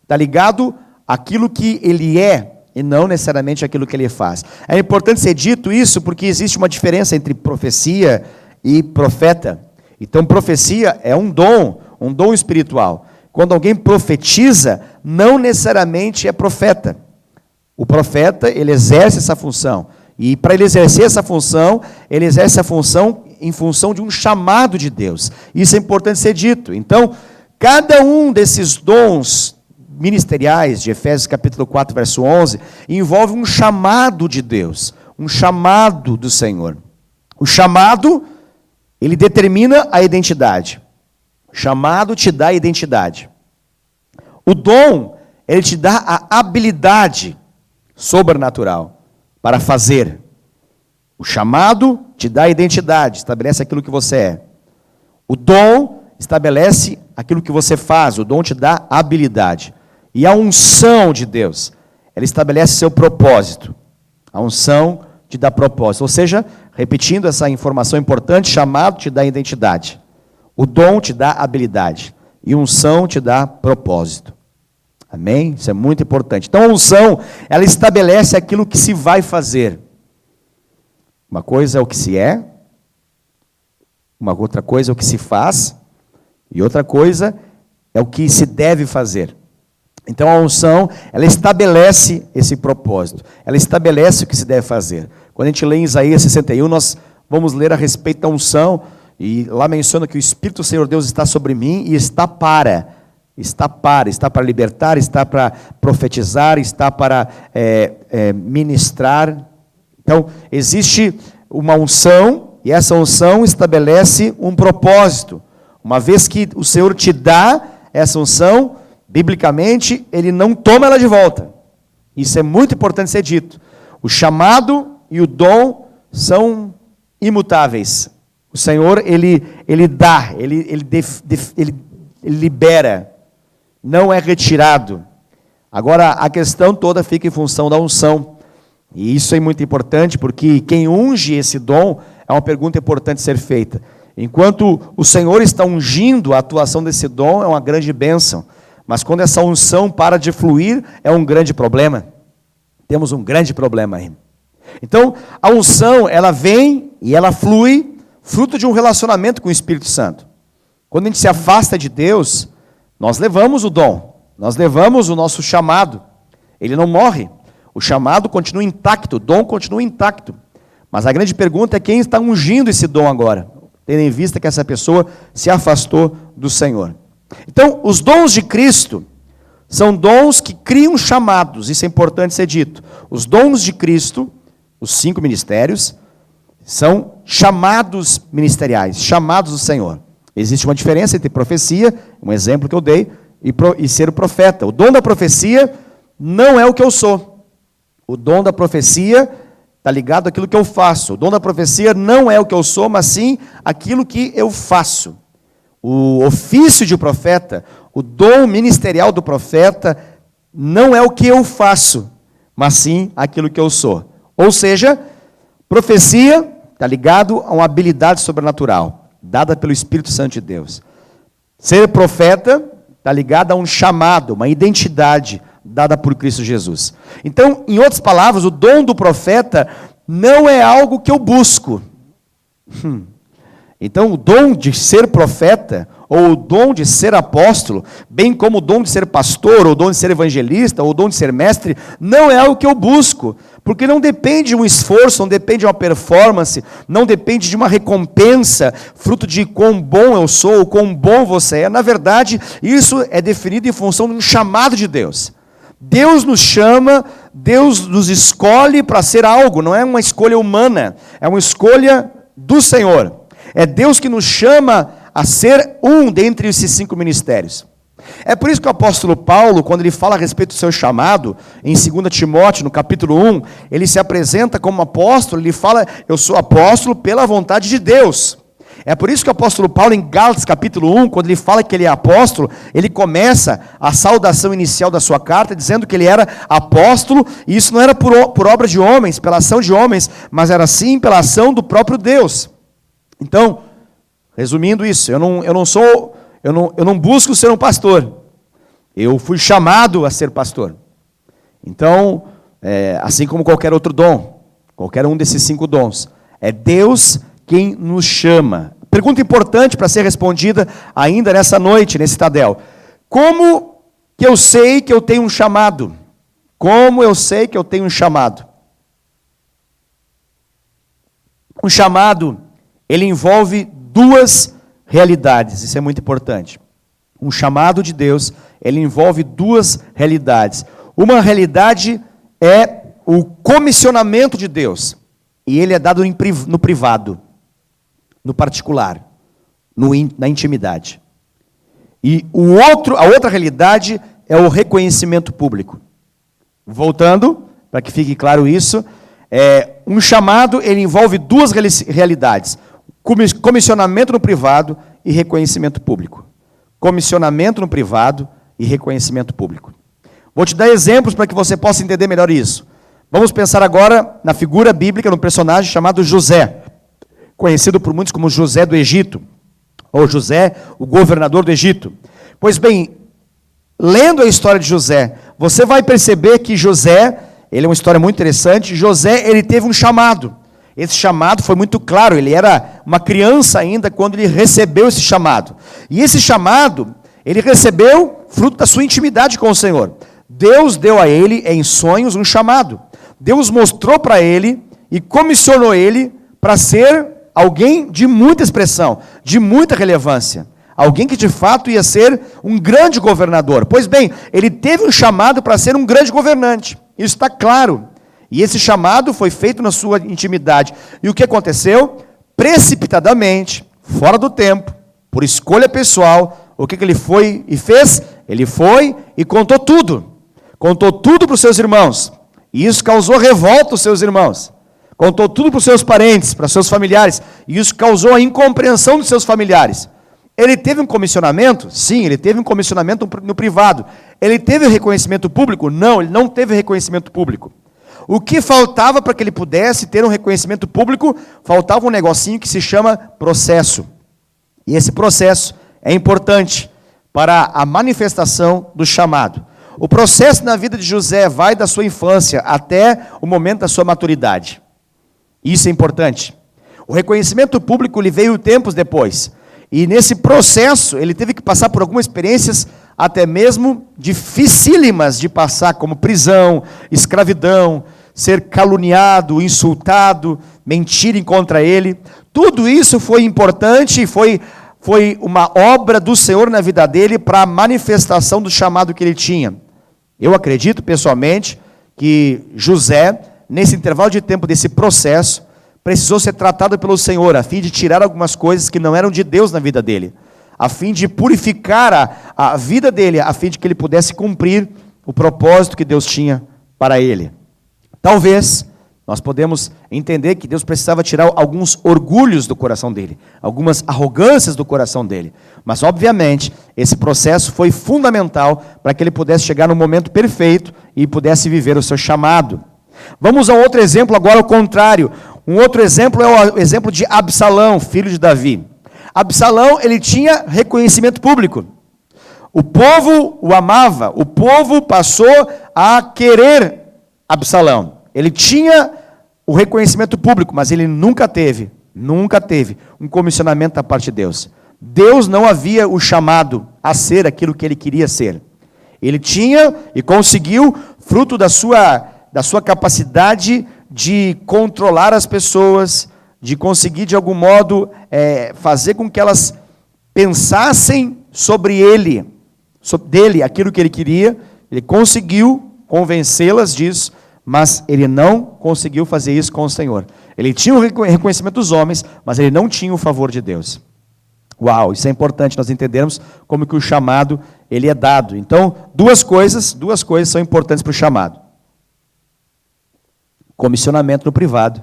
Está ligado àquilo que ele é e não necessariamente àquilo que ele faz. É importante ser dito isso porque existe uma diferença entre profecia e profeta. Então, profecia é um dom espiritual. Quando alguém profetiza, não necessariamente é profeta. O profeta, ele exerce essa função. E para ele exercer essa função, ele exerce a função em função de um chamado de Deus. Isso é importante ser dito. Então, cada um desses dons ministeriais, de Efésios capítulo 4, verso 11, envolve um chamado de Deus, um chamado do Senhor. O chamado, ele determina a identidade. O chamado te dá a identidade. O dom, ele te dá a habilidade sobrenatural para fazer. O chamado te dá a identidade, estabelece aquilo que você é. O dom estabelece aquilo que você faz, o dom te dá a habilidade. E a unção de Deus, ela estabelece seu propósito. A unção te dá propósito. Ou seja, repetindo essa informação importante, chamado te dá identidade. O dom te dá habilidade. E unção te dá propósito. Amém? Isso é muito importante. Então a unção, ela estabelece aquilo que se vai fazer. Uma coisa é o que se é, uma outra coisa é o que se faz, e outra coisa é o que se deve fazer. Então a unção, ela estabelece esse propósito, ela estabelece o que se deve fazer. Quando a gente lê em Isaías 61, nós vamos ler a respeito da unção, e lá menciona que o Espírito do Senhor Deus está sobre mim e está para libertar, está para profetizar, está para ministrar. Então, existe uma unção, e essa unção estabelece um propósito. Uma vez que o Senhor te dá essa unção, biblicamente, Ele não toma ela de volta. Isso é muito importante ser dito. O chamado e o dom são imutáveis. O Senhor, Ele dá, Ele libera, não é retirado. Agora, a questão toda fica em função da unção. E isso é muito importante, porque quem unge esse dom é uma pergunta importante ser feita. Enquanto o Senhor está ungindo a atuação desse dom, é uma grande bênção. Mas quando essa unção para de fluir, é um grande problema. Temos um grande problema aí. Então, a unção, ela vem e ela flui, fruto de um relacionamento com o Espírito Santo. Quando a gente se afasta de Deus, nós levamos o dom, nós levamos o nosso chamado. Ele não morre. O chamado continua intacto, o dom continua intacto. Mas a grande pergunta é quem está ungindo esse dom agora, tendo em vista que essa pessoa se afastou do Senhor. Então, os dons de Cristo são dons que criam chamados, isso é importante ser dito. Os dons de Cristo, os 5 ministérios, são chamados ministeriais, chamados do Senhor. Existe uma diferença entre profecia, um exemplo que eu dei, e ser o profeta. O dom da profecia não é o que eu sou. O dom da profecia está ligado àquilo que eu faço. O dom da profecia não é o que eu sou, mas sim aquilo que eu faço. O ofício de profeta, o dom ministerial do profeta, não é o que eu faço, mas sim aquilo que eu sou. Ou seja, profecia está ligado a uma habilidade sobrenatural, dada pelo Espírito Santo de Deus. Ser profeta está ligado a um chamado, uma identidade dada por Cristo Jesus. Então, em outras palavras, o dom do profeta não é algo que eu busco. Então, o dom de ser profeta, ou o dom de ser apóstolo, bem como o dom de ser pastor, ou o dom de ser evangelista, ou o dom de ser mestre, não é algo que eu busco, porque não depende de um esforço, não depende de uma performance, não depende de uma recompensa, fruto de quão bom eu sou, ou quão bom você é. Na verdade, isso é definido em função de um chamado de Deus. Deus nos chama, Deus nos escolhe para ser algo, não é uma escolha humana, é uma escolha do Senhor. É Deus que nos chama a ser um dentre esses 5 ministérios. É por isso que o apóstolo Paulo, quando ele fala a respeito do seu chamado, em 2 Timóteo, no capítulo 1, ele se apresenta como apóstolo, ele fala, eu sou apóstolo pela vontade de Deus. É por isso que o apóstolo Paulo, em Gálatas capítulo 1, quando ele fala que ele é apóstolo, ele começa a saudação inicial da sua carta, dizendo que ele era apóstolo, e isso não era por obra de homens, pela ação de homens, mas era sim pela ação do próprio Deus. Então, resumindo isso, eu não busco ser um pastor, eu fui chamado a ser pastor. Então, assim como qualquer outro dom, qualquer um desses 5 dons, é Deus quem nos chama. Pergunta importante para ser respondida ainda nessa noite, nesse Tadel. Como que eu sei que eu tenho um chamado? Como eu sei que eu tenho um chamado? Um chamado, ele envolve 2 realidades, isso é muito importante. Um chamado de Deus, ele envolve 2 realidades. Uma realidade é o comissionamento de Deus, e ele é dado no privado, no particular, na intimidade. E a outra realidade é o reconhecimento público. Voltando, para que fique claro isso, um chamado, ele envolve 2 realidades. Comissionamento no privado e reconhecimento público. Comissionamento no privado e reconhecimento público. Vou te dar exemplos para que você possa entender melhor isso. Vamos pensar agora na figura bíblica, no personagem chamado José, conhecido por muitos como José do Egito, ou José, o governador do Egito. Pois bem, lendo a história de José, você vai perceber que José, ele é uma história muito interessante. José, ele teve um chamado. Esse chamado foi muito claro, ele era uma criança ainda quando ele recebeu esse chamado. E esse chamado, ele recebeu fruto da sua intimidade com o Senhor. Deus deu a ele, em sonhos, um chamado. Deus mostrou para ele e comissionou ele para ser alguém de muita expressão, de muita relevância. Alguém que de fato ia ser um grande governador. Pois bem, ele teve um chamado para ser um grande governante. Isso está claro. E esse chamado foi feito na sua intimidade. E o que aconteceu? Precipitadamente, fora do tempo, por escolha pessoal, o que ele foi e fez? Ele foi e contou tudo. Contou tudo para os seus irmãos. E isso causou revolta aos seus irmãos. Contou tudo para os seus parentes, para os seus familiares. E isso causou a incompreensão dos seus familiares. Ele teve um comissionamento? Sim, ele teve um comissionamento no privado. Ele teve reconhecimento público? Não, ele não teve reconhecimento público. O que faltava para que ele pudesse ter um reconhecimento público? Faltava um negocinho que se chama processo. E esse processo é importante para a manifestação do chamado. O processo na vida de José vai da sua infância até o momento da sua maturidade. Isso é importante. O reconhecimento público lhe veio tempos depois. E nesse processo, ele teve que passar por algumas experiências até mesmo dificílimas de passar, como prisão, escravidão, ser caluniado, insultado, mentirem contra ele. Tudo isso foi importante e foi uma obra do Senhor na vida dele para a manifestação do chamado que ele tinha. Eu acredito, pessoalmente, que José, nesse intervalo de tempo desse processo, precisou ser tratado pelo Senhor, a fim de tirar algumas coisas que não eram de Deus na vida dele, a fim de purificar a vida dele, a fim de que ele pudesse cumprir o propósito que Deus tinha para ele. Talvez nós podemos entender que Deus precisava tirar alguns orgulhos do coração dele, algumas arrogâncias do coração dele, mas obviamente esse processo foi fundamental para que ele pudesse chegar no momento perfeito e pudesse viver o seu chamado. Vamos a outro exemplo agora ao contrário. Um outro exemplo é o exemplo de Absalão, filho de Davi. Absalão, ele tinha reconhecimento público. O povo o amava, o povo passou a querer Absalão. Ele tinha o reconhecimento público, mas ele nunca teve um comissionamento da parte de Deus. Deus não havia o chamado a ser aquilo que ele queria ser. Ele tinha e conseguiu, fruto da sua capacidade de controlar as pessoas, de conseguir de algum modo fazer com que elas pensassem sobre dele, aquilo que ele queria. Ele conseguiu convencê-las disso, mas ele não conseguiu fazer isso com o Senhor. Ele tinha o reconhecimento dos homens, mas ele não tinha o favor de Deus. Uau, isso é importante nós entendermos como que o chamado ele é dado. Então, duas coisas são importantes para o chamado. Comissionamento no privado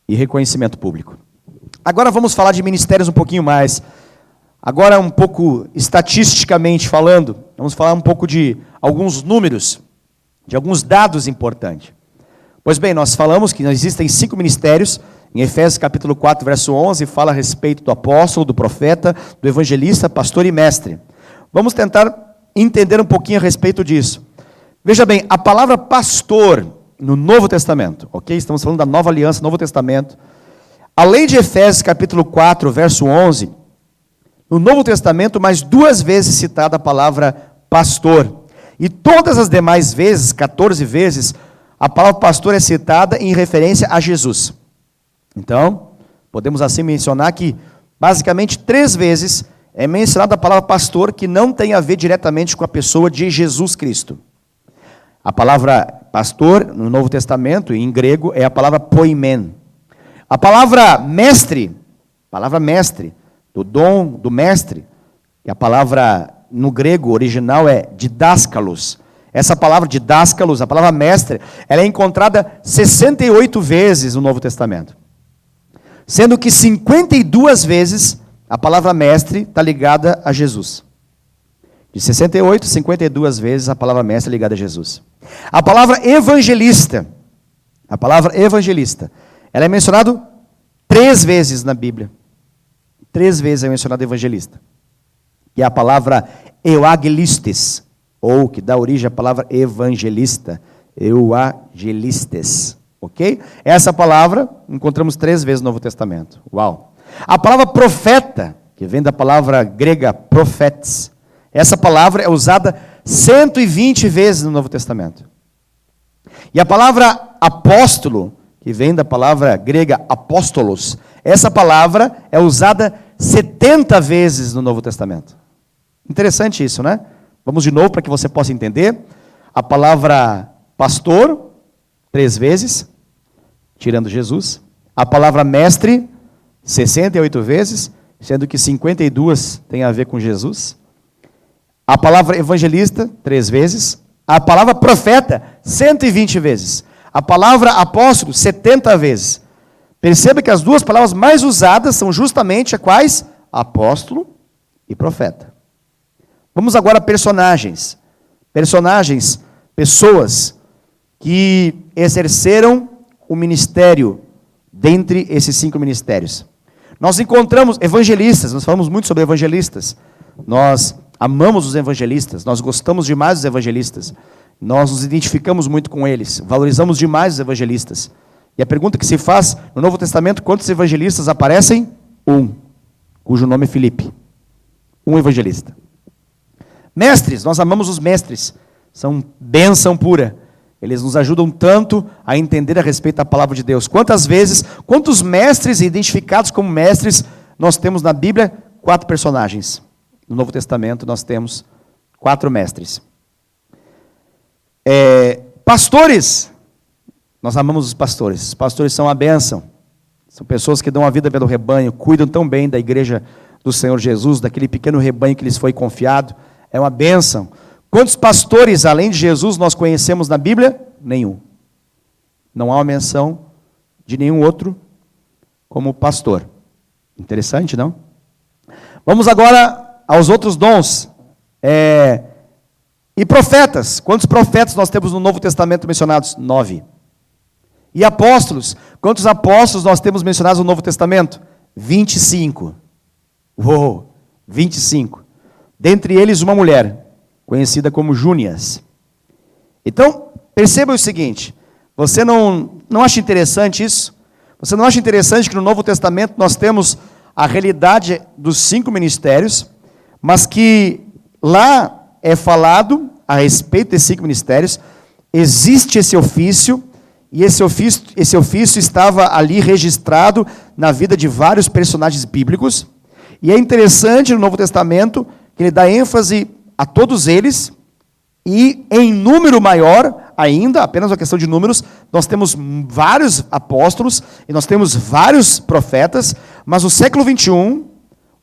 e reconhecimento público. Agora vamos falar de ministérios um pouquinho mais. Agora um pouco estatisticamente falando, vamos falar um pouco de alguns números, de alguns dados importantes. Pois bem, nós falamos que existem 5 ministérios. Em Efésios capítulo 4, verso 11, fala a respeito do apóstolo, do profeta, do evangelista, pastor e mestre. Vamos tentar entender um pouquinho a respeito disso. Veja bem, a palavra pastor no Novo Testamento, ok? Estamos falando da Nova Aliança, Novo Testamento. Além de Efésios capítulo 4, verso 11, no Novo Testamento, mais 2 vezes citada a palavra pastor. E todas as demais vezes, 14 vezes, a palavra pastor é citada em referência a Jesus. Então, podemos assim mencionar que, basicamente, 3 vezes é mencionada a palavra pastor que não tem a ver diretamente com a pessoa de Jesus Cristo. A palavra pastor, no Novo Testamento, em grego, é a palavra poimen. A palavra mestre, do dom do mestre, e a palavra no grego original é didáscalos. Essa palavra didáscalos, a palavra mestre, ela é encontrada 68 vezes no Novo Testamento. Sendo que 52 vezes a palavra mestre está ligada a Jesus. De 68, 52 vezes a palavra mestre é ligada a Jesus. A palavra evangelista, ela é mencionada 3 vezes na Bíblia. 3 vezes é mencionado evangelista. E a palavra euagelistes, ou que dá origem à palavra evangelista, euagelistes. Ok? Essa palavra encontramos 3 vezes no Novo Testamento. Uau! A palavra profeta, que vem da palavra grega profetes, essa palavra é usada 120 vezes no Novo Testamento. E a palavra apóstolo, que vem da palavra grega apóstolos, essa palavra é usada 70 vezes no Novo Testamento. Interessante isso, né? Vamos de novo para que você possa entender. A palavra pastor, 3 vezes, tirando Jesus. A palavra mestre, 68 vezes, sendo que 52 tem a ver com Jesus. A palavra evangelista, 3 vezes. A palavra profeta, 120 vezes. A palavra apóstolo, 70 vezes. Perceba que as 2 palavras mais usadas são justamente as quais? Apóstolo e profeta. Vamos agora a personagens. Personagens, pessoas que exerceram o ministério dentre esses 5 ministérios. Nós encontramos evangelistas, nós falamos muito sobre evangelistas. Nós amamos os evangelistas, nós gostamos demais dos evangelistas. Nós nos identificamos muito com eles, valorizamos demais os evangelistas. E a pergunta que se faz no Novo Testamento, quantos evangelistas aparecem? 1, cujo nome é Filipe. 1 evangelista. Mestres, nós amamos os mestres, são bênção pura. Eles nos ajudam tanto a entender a respeito da palavra de Deus. Quantos mestres identificados como mestres nós temos na Bíblia? 4 personagens. No Novo Testamento nós temos 4 mestres. Pastores, nós amamos os pastores. Os pastores são a bênção. São pessoas que dão a vida pelo rebanho, cuidam tão bem da igreja do Senhor Jesus, daquele pequeno rebanho que lhes foi confiado. É uma bênção. Quantos pastores, além de Jesus, nós conhecemos na Bíblia? Nenhum. Não há uma menção de nenhum outro como pastor. Interessante, não? Vamos agora aos outros dons. E profetas. Quantos profetas nós temos no Novo Testamento mencionados? 9. E apóstolos. Quantos apóstolos nós temos mencionados no Novo Testamento? 25. Uou, 25. Dentre eles uma mulher, conhecida como Júnias. Então, perceba o seguinte, você não acha interessante isso? Você não acha interessante que no Novo Testamento nós temos a realidade dos 5 ministérios, mas que lá é falado a respeito desses 5 ministérios, existe esse ofício, e esse ofício estava ali registrado na vida de vários personagens bíblicos, e é interessante no Novo Testamento que ele dá ênfase a todos eles, e em número maior ainda, apenas uma questão de números, nós temos vários apóstolos, e nós temos vários profetas, mas no século 21,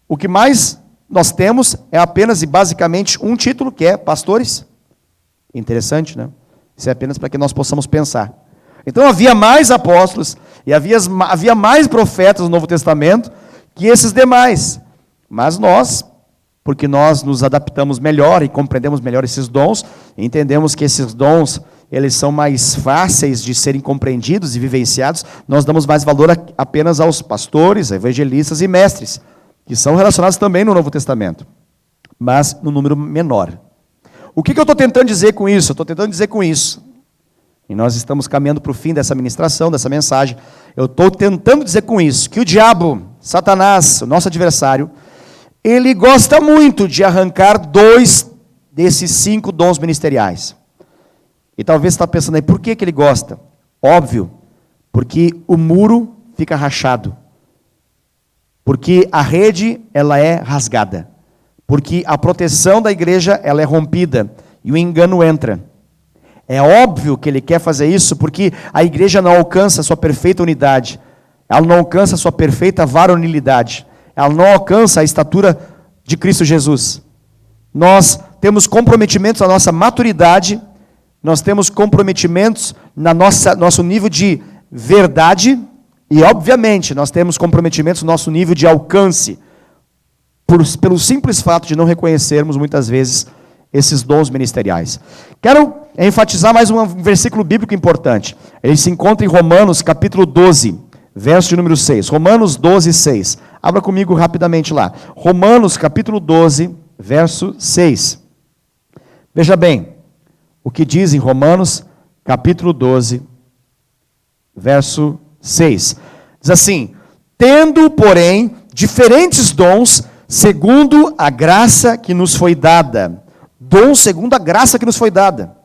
o que mais nós temos é apenas e basicamente um título, que é pastores. Interessante, né? Isso é apenas para que nós possamos pensar. Então havia mais apóstolos, e havia mais profetas no Novo Testamento, que esses demais, mas nós, porque nós nos adaptamos melhor e compreendemos melhor esses dons, e entendemos que esses dons, eles são mais fáceis de serem compreendidos e vivenciados, nós damos mais valor apenas aos pastores, evangelistas e mestres, que são relacionados também no Novo Testamento, mas no número menor. O que eu estou tentando dizer com isso? Eu estou tentando dizer com isso, e nós estamos caminhando para o fim dessa ministração, dessa mensagem, eu estou tentando dizer com isso, que o diabo, Satanás, o nosso adversário, ele gosta muito de arrancar 2 desses 5 dons ministeriais. E talvez você está pensando aí, por que ele gosta? Óbvio, porque o muro fica rachado. Porque a rede, ela é rasgada. Porque a proteção da igreja, ela é rompida. E o engano entra. É óbvio que ele quer fazer isso, porque a igreja não alcança a sua perfeita unidade. Ela não alcança a sua perfeita varonilidade. Ela não alcança a estatura de Cristo Jesus. Nós temos comprometimentos na nossa maturidade, nós temos comprometimentos na nosso nível de verdade, e obviamente nós temos comprometimentos no nosso nível de alcance, pelo simples fato de não reconhecermos muitas vezes esses dons ministeriais. Quero enfatizar mais um versículo bíblico importante. Ele se encontra em Romanos capítulo 12, verso de número 6. Romanos 12, 6. Abra comigo rapidamente lá. Romanos capítulo 12, verso 6. Veja bem, o que diz em Romanos capítulo 12, verso 6. Diz assim: tendo, porém, diferentes dons, segundo a graça que nos foi dada. Dons segundo a graça que nos foi dada.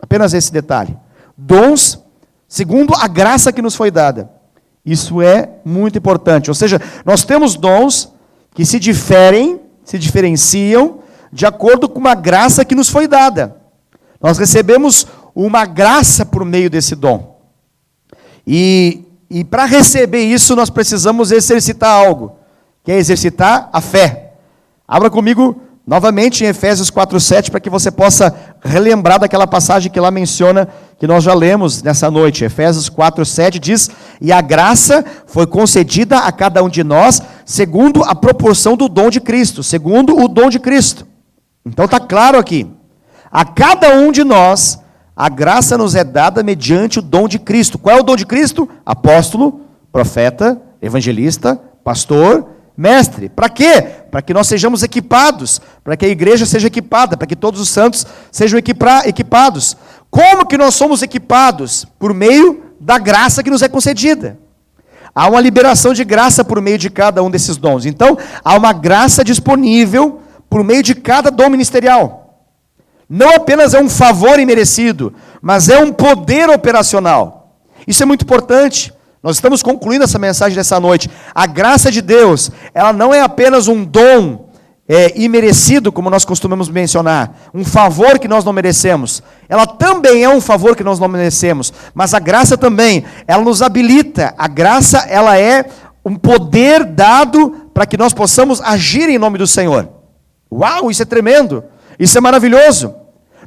Apenas esse detalhe. Dons segundo a graça que nos foi dada. Isso é muito importante. Ou seja, nós temos dons que se diferenciam de acordo com uma graça que nos foi dada. Nós recebemos uma graça por meio desse dom. E para receber isso, nós precisamos exercitar algo, que é exercitar a fé. Abra comigo novamente em Efésios 4:7, para que você possa relembrar daquela passagem que lá menciona, que nós já lemos nessa noite. Efésios 4:7 diz: e a graça foi concedida a cada um de nós, segundo a proporção do dom de Cristo, segundo o dom de Cristo. Então está claro aqui, a cada um de nós, a graça nos é dada mediante o dom de Cristo. Qual é o dom de Cristo? Apóstolo, profeta, evangelista, pastor, mestre. Para quê? Para que nós sejamos equipados, para que a igreja seja equipada, para que todos os santos sejam equipados. Como que nós somos equipados? Por meio da graça que nos é concedida. Há uma liberação de graça por meio de cada um desses dons. Então, há uma graça disponível por meio de cada dom ministerial. Não apenas é um favor imerecido, mas é um poder operacional. Isso é muito importante. Nós estamos concluindo essa mensagem dessa noite. A graça de Deus, ela não é apenas um dom imerecido, como nós costumamos mencionar, um favor que nós não merecemos. Ela também é um favor que nós não merecemos, mas a graça também, ela nos habilita. A graça, ela é um poder dado para que nós possamos agir em nome do Senhor. Uau, isso é tremendo, isso é maravilhoso.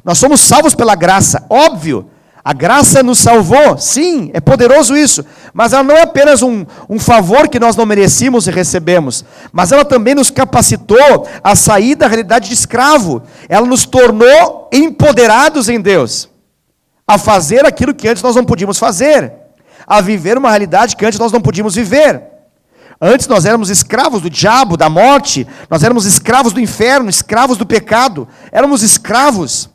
Nós somos salvos pela graça, óbvio. A graça nos salvou, sim, é poderoso isso, mas ela não é apenas um favor que nós não merecíamos e recebemos, mas ela também nos capacitou a sair da realidade de escravo. Ela nos tornou empoderados em Deus, a fazer aquilo que antes nós não podíamos fazer, a viver uma realidade que antes nós não podíamos viver. Antes nós éramos escravos do diabo, da morte, nós éramos escravos do inferno, escravos do pecado, éramos escravos.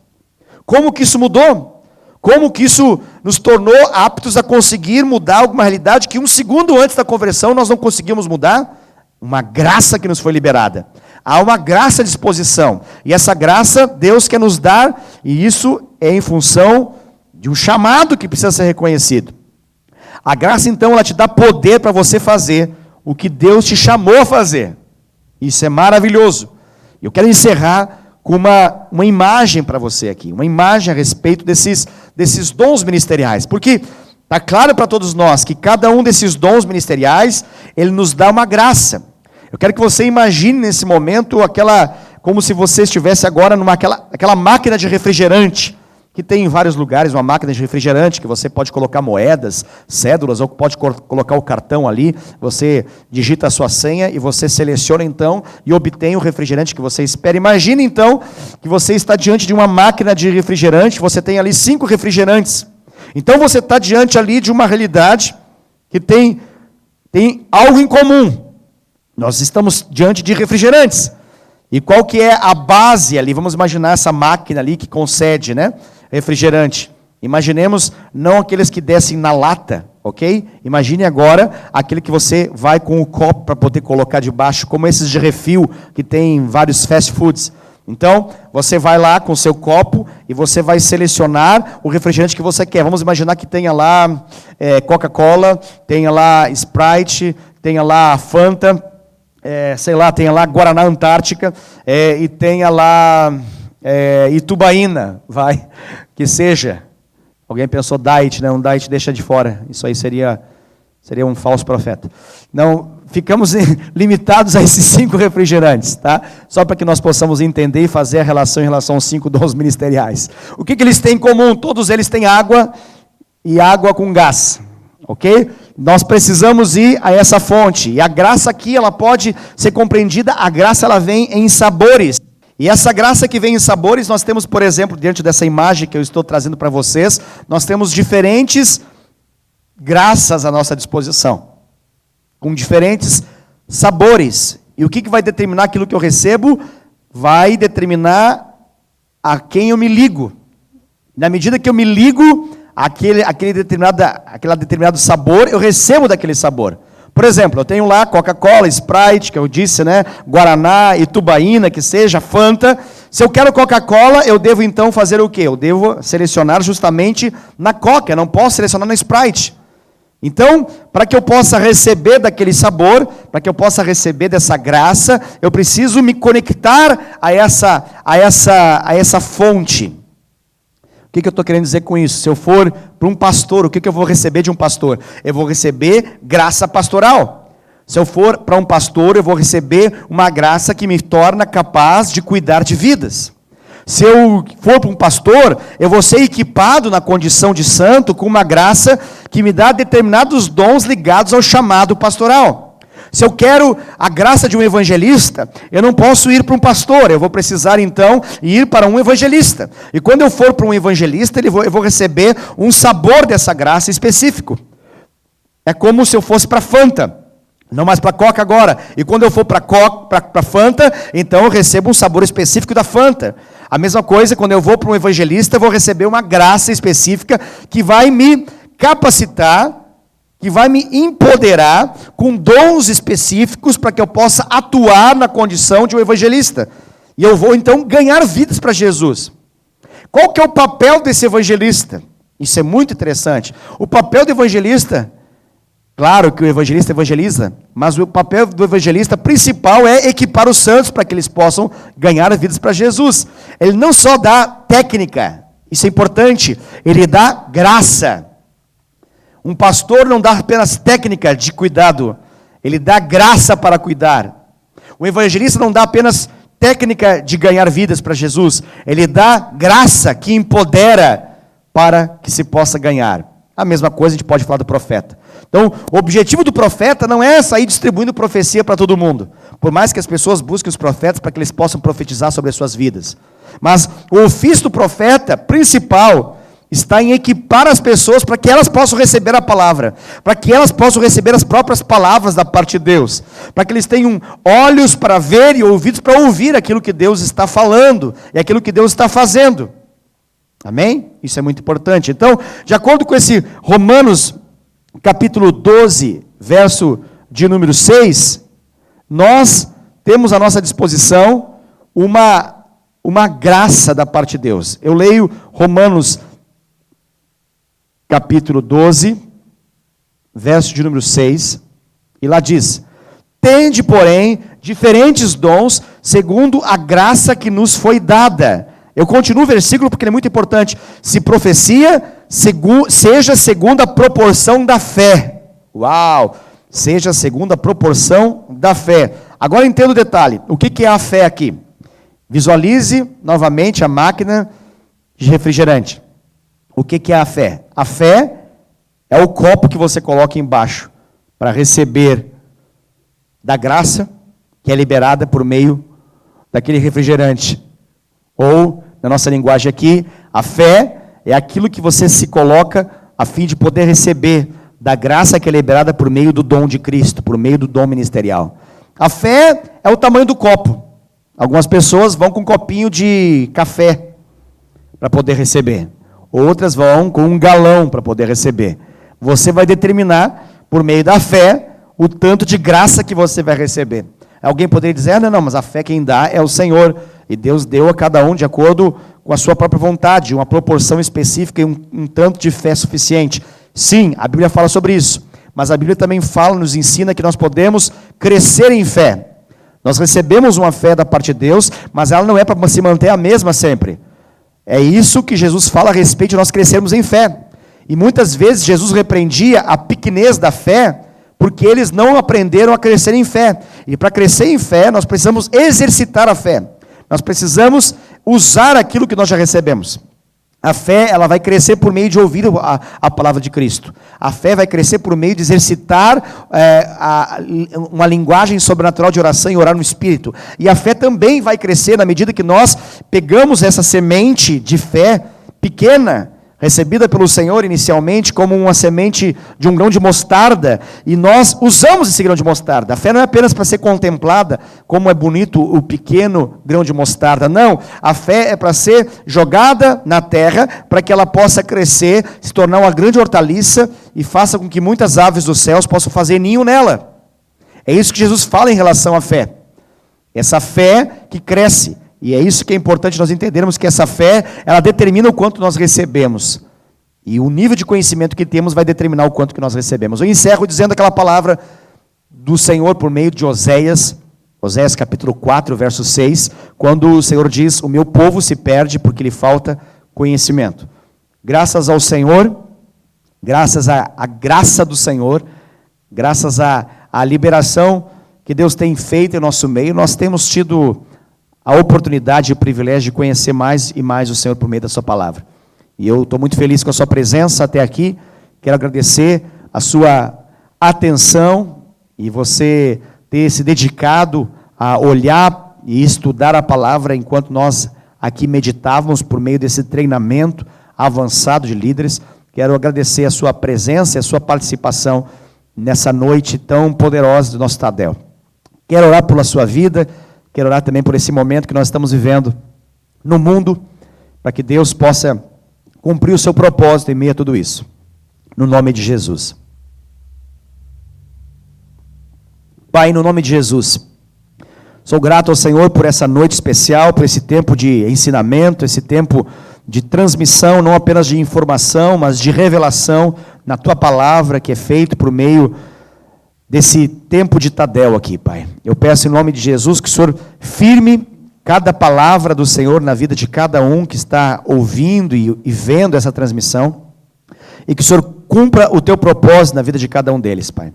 Como que isso mudou? Como que isso nos tornou aptos a conseguir mudar alguma realidade que um segundo antes da conversão nós não conseguimos mudar? Uma graça que nos foi liberada. Há uma graça à disposição. E essa graça Deus quer nos dar, e isso é em função de um chamado que precisa ser reconhecido. A graça então ela te dá poder para você fazer o que Deus te chamou a fazer. Isso é maravilhoso. Eu quero encerrar com uma imagem para você aqui, uma imagem a respeito desses dons ministeriais, porque está claro para todos nós que cada um desses dons ministeriais, ele nos dá uma graça. Eu quero que você imagine nesse momento como se você estivesse agora aquela máquina de refrigerante, que tem em vários lugares uma máquina de refrigerante, que você pode colocar moedas, cédulas, ou pode colocar o cartão ali, você digita a sua senha e você seleciona então e obtém o refrigerante que você espera. Imagine então que você está diante de uma máquina de refrigerante, você tem ali 5 refrigerantes. Então você está diante ali de uma realidade que tem algo em comum. Nós estamos diante de refrigerantes. E qual que é a base ali? Vamos imaginar essa máquina ali que concede, refrigerante. Imaginemos não aqueles que descem na lata, ok? Imagine agora aquele que você vai com o copo para poder colocar debaixo, como esses de refil que tem em vários fast foods. Então, você vai lá com o seu copo e você vai selecionar o refrigerante que você quer. Vamos imaginar que tenha lá Coca-Cola, tenha lá Sprite, tenha lá Fanta, tenha lá Guaraná Antártica, e tenha lá Itubaína, que seja. Alguém pensou Diet, não, Diet deixa de fora, isso aí seria um falso profeta. Não, ficamos limitados a esses 5 refrigerantes, tá? Só para que nós possamos entender e fazer a relação em relação aos 5 dons ministeriais. O que eles têm em comum? Todos eles têm água e água com gás. Ok? Nós precisamos ir a essa fonte. E a graça aqui, ela pode ser compreendida, a graça ela vem em sabores. E essa graça que vem em sabores, nós temos, por exemplo, diante dessa imagem que eu estou trazendo para vocês, nós temos diferentes graças à nossa disposição, com diferentes sabores. E o que vai determinar aquilo que eu recebo? Vai determinar a quem eu me ligo. Na medida que eu me ligo aquele determinado sabor, eu recebo daquele sabor. Por exemplo, eu tenho lá Coca-Cola, Sprite, que eu disse, né? Guaraná, Itubaína, que seja, Fanta. Se eu quero Coca-Cola, eu devo então fazer o quê? Eu devo selecionar justamente na Coca, eu não posso selecionar na Sprite. Então, para que eu possa receber daquele sabor, para que eu possa receber dessa graça, eu preciso me conectar a essa fonte. O que eu estou querendo dizer com isso? Se eu for para um pastor, o que eu vou receber de um pastor? Eu vou receber graça pastoral. Se eu for para um pastor, eu vou receber uma graça que me torna capaz de cuidar de vidas. Se eu for para um pastor, eu vou ser equipado na condição de santo com uma graça que me dá determinados dons ligados ao chamado pastoral. Se eu quero a graça de um evangelista, eu não posso ir para um pastor, eu vou precisar então ir para um evangelista. E quando eu for para um evangelista, eu vou receber um sabor dessa graça específico. É como se eu fosse para Fanta, não mais para Coca agora. E quando eu for para Fanta, então eu recebo um sabor específico da Fanta. A mesma coisa, quando eu vou para um evangelista, eu vou receber uma graça específica que vai me capacitar, que vai me empoderar com dons específicos para que eu possa atuar na condição de um evangelista. E eu vou então ganhar vidas para Jesus. Qual que é o papel desse evangelista? Isso é muito interessante. O papel do evangelista, claro que o evangelista evangeliza, mas o papel do evangelista principal é equipar os santos para que eles possam ganhar vidas para Jesus. Ele não só dá técnica, isso é importante, ele dá graça. Um pastor não dá apenas técnica de cuidado, ele dá graça para cuidar. O evangelista não dá apenas técnica de ganhar vidas para Jesus, ele dá graça que empodera para que se possa ganhar. A mesma coisa a gente pode falar do profeta. Então, o objetivo do profeta não é sair distribuindo profecia para todo mundo, por mais que as pessoas busquem os profetas para que eles possam profetizar sobre as suas vidas. Mas o ofício do profeta principal está em equipar as pessoas para que elas possam receber a palavra, para que elas possam receber as próprias palavras da parte de Deus, para que eles tenham olhos para ver e ouvidos para ouvir aquilo que Deus está falando e aquilo que Deus está fazendo. Amém? Isso é muito importante. Então, de acordo com esse Romanos, capítulo 12, verso de número 6, nós temos à nossa disposição uma graça da parte de Deus. Eu leio Romanos capítulo 12, verso de número 6, e lá diz: tende, porém, diferentes dons, segundo a graça que nos foi dada. Eu continuo o versículo porque ele é muito importante. Se profecia, seja segundo a proporção da fé. Uau! Seja segundo a proporção da fé. Agora entenda o detalhe. O que é a fé aqui? Visualize novamente a máquina de refrigerante. O que é a fé? A fé é o copo que você coloca embaixo para receber da graça que é liberada por meio daquele refrigerante. Ou, na nossa linguagem aqui, a fé é aquilo que você se coloca a fim de poder receber da graça que é liberada por meio do dom de Cristo, por meio do dom ministerial. A fé é o tamanho do copo. Algumas pessoas vão com um copinho de café para poder receber. Outras vão com um galão para poder receber. Você vai determinar, por meio da fé, o tanto de graça que você vai receber. Alguém poderia dizer, não, mas a fé quem dá é o Senhor. E Deus deu a cada um de acordo com a sua própria vontade, uma proporção específica e um tanto de fé suficiente. Sim, a Bíblia fala sobre isso. Mas a Bíblia também fala, nos ensina que nós podemos crescer em fé. Nós recebemos uma fé da parte de Deus, mas ela não é para se manter a mesma sempre. É isso que Jesus fala a respeito de nós crescermos em fé. E muitas vezes Jesus repreendia a pequenez da fé, porque eles não aprenderam a crescer em fé. E para crescer em fé, nós precisamos exercitar a fé. Nós precisamos usar aquilo que nós já recebemos. A fé, ela vai crescer por meio de ouvir a palavra de Cristo. A fé vai crescer por meio de exercitar uma linguagem sobrenatural de oração e orar no Espírito. E a fé também vai crescer na medida que nós pegamos essa semente de fé pequena, recebida pelo Senhor inicialmente como uma semente de um grão de mostarda, e nós usamos esse grão de mostarda. A fé não é apenas para ser contemplada, como é bonito o pequeno grão de mostarda, não. A fé é para ser jogada na terra, para que ela possa crescer, se tornar uma grande hortaliça, e faça com que muitas aves dos céus possam fazer ninho nela. É isso que Jesus fala em relação à fé. Essa fé que cresce. E é isso que é importante nós entendermos, que essa fé, ela determina o quanto nós recebemos. E o nível de conhecimento que temos vai determinar o quanto que nós recebemos. Eu encerro dizendo aquela palavra do Senhor por meio de Oséias, Oséias capítulo 4, verso 6, quando o Senhor diz: o meu povo se perde porque lhe falta conhecimento. Graças ao Senhor, graças à graça do Senhor, graças à liberação que Deus tem feito em nosso meio, nós temos tido a oportunidade e o privilégio de conhecer mais e mais o Senhor por meio da sua palavra. E eu estou muito feliz com a sua presença até aqui. Quero agradecer a sua atenção e você ter se dedicado a olhar e estudar a palavra enquanto nós aqui meditávamos por meio desse treinamento avançado de líderes. Quero agradecer a sua presença e a sua participação nessa noite tão poderosa do nosso Tadel. Quero orar pela sua vida. Quero orar também por esse momento que nós estamos vivendo no mundo, para que Deus possa cumprir o seu propósito em meio a tudo isso. No nome de Jesus. Pai, no nome de Jesus, sou grato ao Senhor por essa noite especial, por esse tempo de ensinamento, esse tempo de transmissão, não apenas de informação, mas de revelação na Tua palavra, que é feito por meio desse tempo de Tadel aqui, Pai. Eu peço em nome de Jesus que o Senhor firme cada palavra do Senhor na vida de cada um que está ouvindo e vendo essa transmissão, e que o Senhor cumpra o Teu propósito na vida de cada um deles, Pai.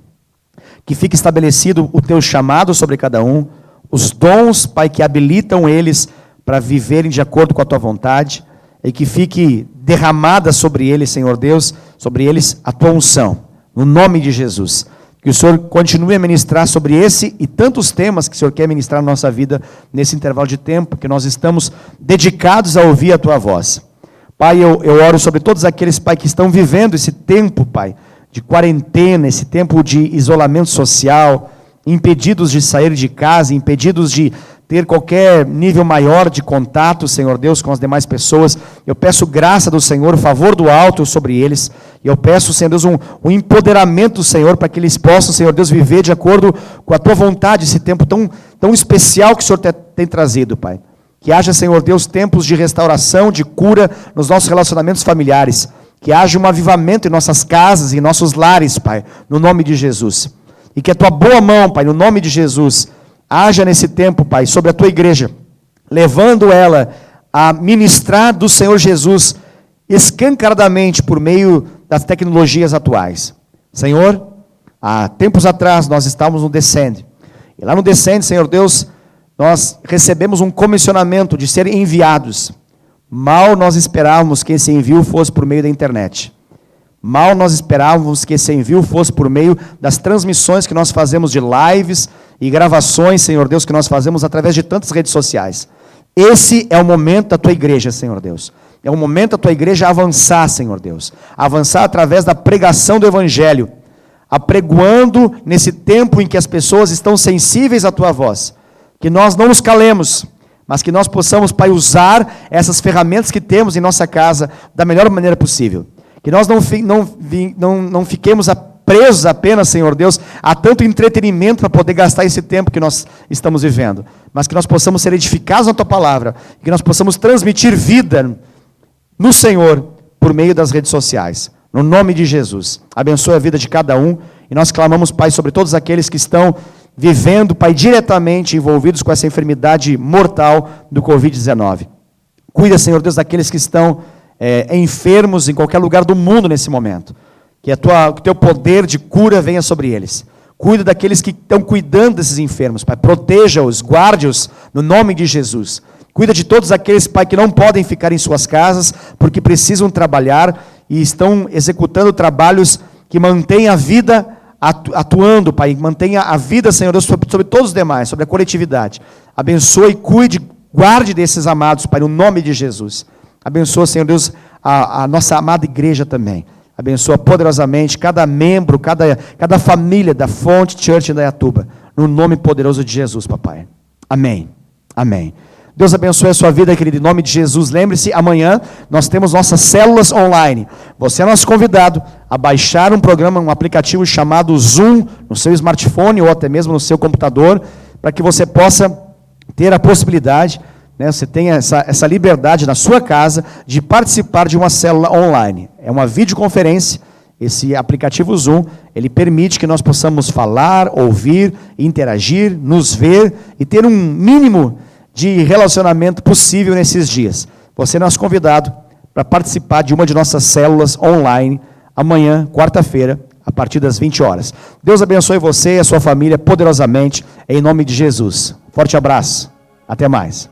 Que fique estabelecido o Teu chamado sobre cada um, os dons, Pai, que habilitam eles para viverem de acordo com a Tua vontade, e que fique derramada sobre eles, Senhor Deus, sobre eles a Tua unção, no nome de Jesus. Que o Senhor continue a ministrar sobre esse e tantos temas que o Senhor quer ministrar na nossa vida nesse intervalo de tempo, que nós estamos dedicados a ouvir a Tua voz. Pai, eu oro sobre todos aqueles, Pai, que estão vivendo esse tempo, Pai, de quarentena, esse tempo de isolamento social, impedidos de sair de casa, impedidos de ter qualquer nível maior de contato, Senhor Deus, com as demais pessoas. Eu peço graça do Senhor, favor do alto sobre eles. E eu peço, Senhor Deus, um empoderamento, Senhor, para que eles possam, Senhor Deus, viver de acordo com a Tua vontade, esse tempo tão especial que o Senhor tem trazido, Pai. Que haja, Senhor Deus, tempos de restauração, de cura nos nossos relacionamentos familiares. Que haja um avivamento em nossas casas, em nossos lares, Pai, no nome de Jesus. E que a Tua boa mão, Pai, no nome de Jesus, haja nesse tempo, Pai, sobre a Tua igreja, levando ela a ministrar do Senhor Jesus escancaradamente por meio das tecnologias atuais. Senhor, há tempos atrás nós estávamos no Descende. E lá no Descende, Senhor Deus, nós recebemos um comissionamento de ser enviados. Mal nós esperávamos que esse envio fosse por meio da internet. Mal nós esperávamos que esse envio fosse por meio das transmissões que nós fazemos de lives e gravações, Senhor Deus, que nós fazemos através de tantas redes sociais. Esse é o momento da Tua igreja, Senhor Deus. É o momento da Tua igreja avançar, Senhor Deus. Avançar através da pregação do Evangelho. Apregoando nesse tempo em que as pessoas estão sensíveis à Tua voz. Que nós não nos calemos, mas que nós possamos, Pai, usar essas ferramentas que temos em nossa casa da melhor maneira possível. Que nós não fiquemos presos apenas, Senhor Deus, a tanto entretenimento para poder gastar esse tempo que nós estamos vivendo. Mas que nós possamos ser edificados na Tua palavra. Que nós possamos transmitir vida no Senhor por meio das redes sociais. No nome de Jesus. Abençoe a vida de cada um. E nós clamamos, Pai, sobre todos aqueles que estão vivendo, Pai, diretamente envolvidos com essa enfermidade mortal do Covid-19. Cuida, Senhor Deus, daqueles que estão enfermos em qualquer lugar do mundo nesse momento. Que o Teu poder de cura venha sobre eles. Cuida daqueles que estão cuidando desses enfermos, Pai. Proteja-os, guarde-os, no nome de Jesus. Cuida de todos aqueles, Pai, que não podem ficar em suas casas, porque precisam trabalhar e estão executando trabalhos que mantêm a vida atuando, Pai. Mantenha a vida, Senhor Deus, sobre todos os demais, sobre a coletividade. Abençoe, cuide, guarde desses amados, Pai, no nome de Jesus. Abençoa, Senhor Deus, a nossa amada igreja também. Abençoa poderosamente cada membro, cada família da Fonte Church em Indaiatuba, no nome poderoso de Jesus, papai. Amém. Amém. Deus abençoe a sua vida, querido, em nome de Jesus. Lembre-se, amanhã nós temos nossas células online. Você é nosso convidado a baixar um programa, um aplicativo chamado Zoom, no seu smartphone ou até mesmo no seu computador, para que você possa ter a possibilidade, né, você tenha essa liberdade na sua casa de participar de uma célula online. É uma videoconferência. Esse aplicativo Zoom, ele permite que nós possamos falar, ouvir, interagir, nos ver e ter um mínimo de relacionamento possível nesses dias. Você é nosso convidado para participar de uma de nossas células online, amanhã, quarta-feira, a partir das 20 horas. Deus abençoe você e a sua família poderosamente, em nome de Jesus. Forte abraço. Até mais.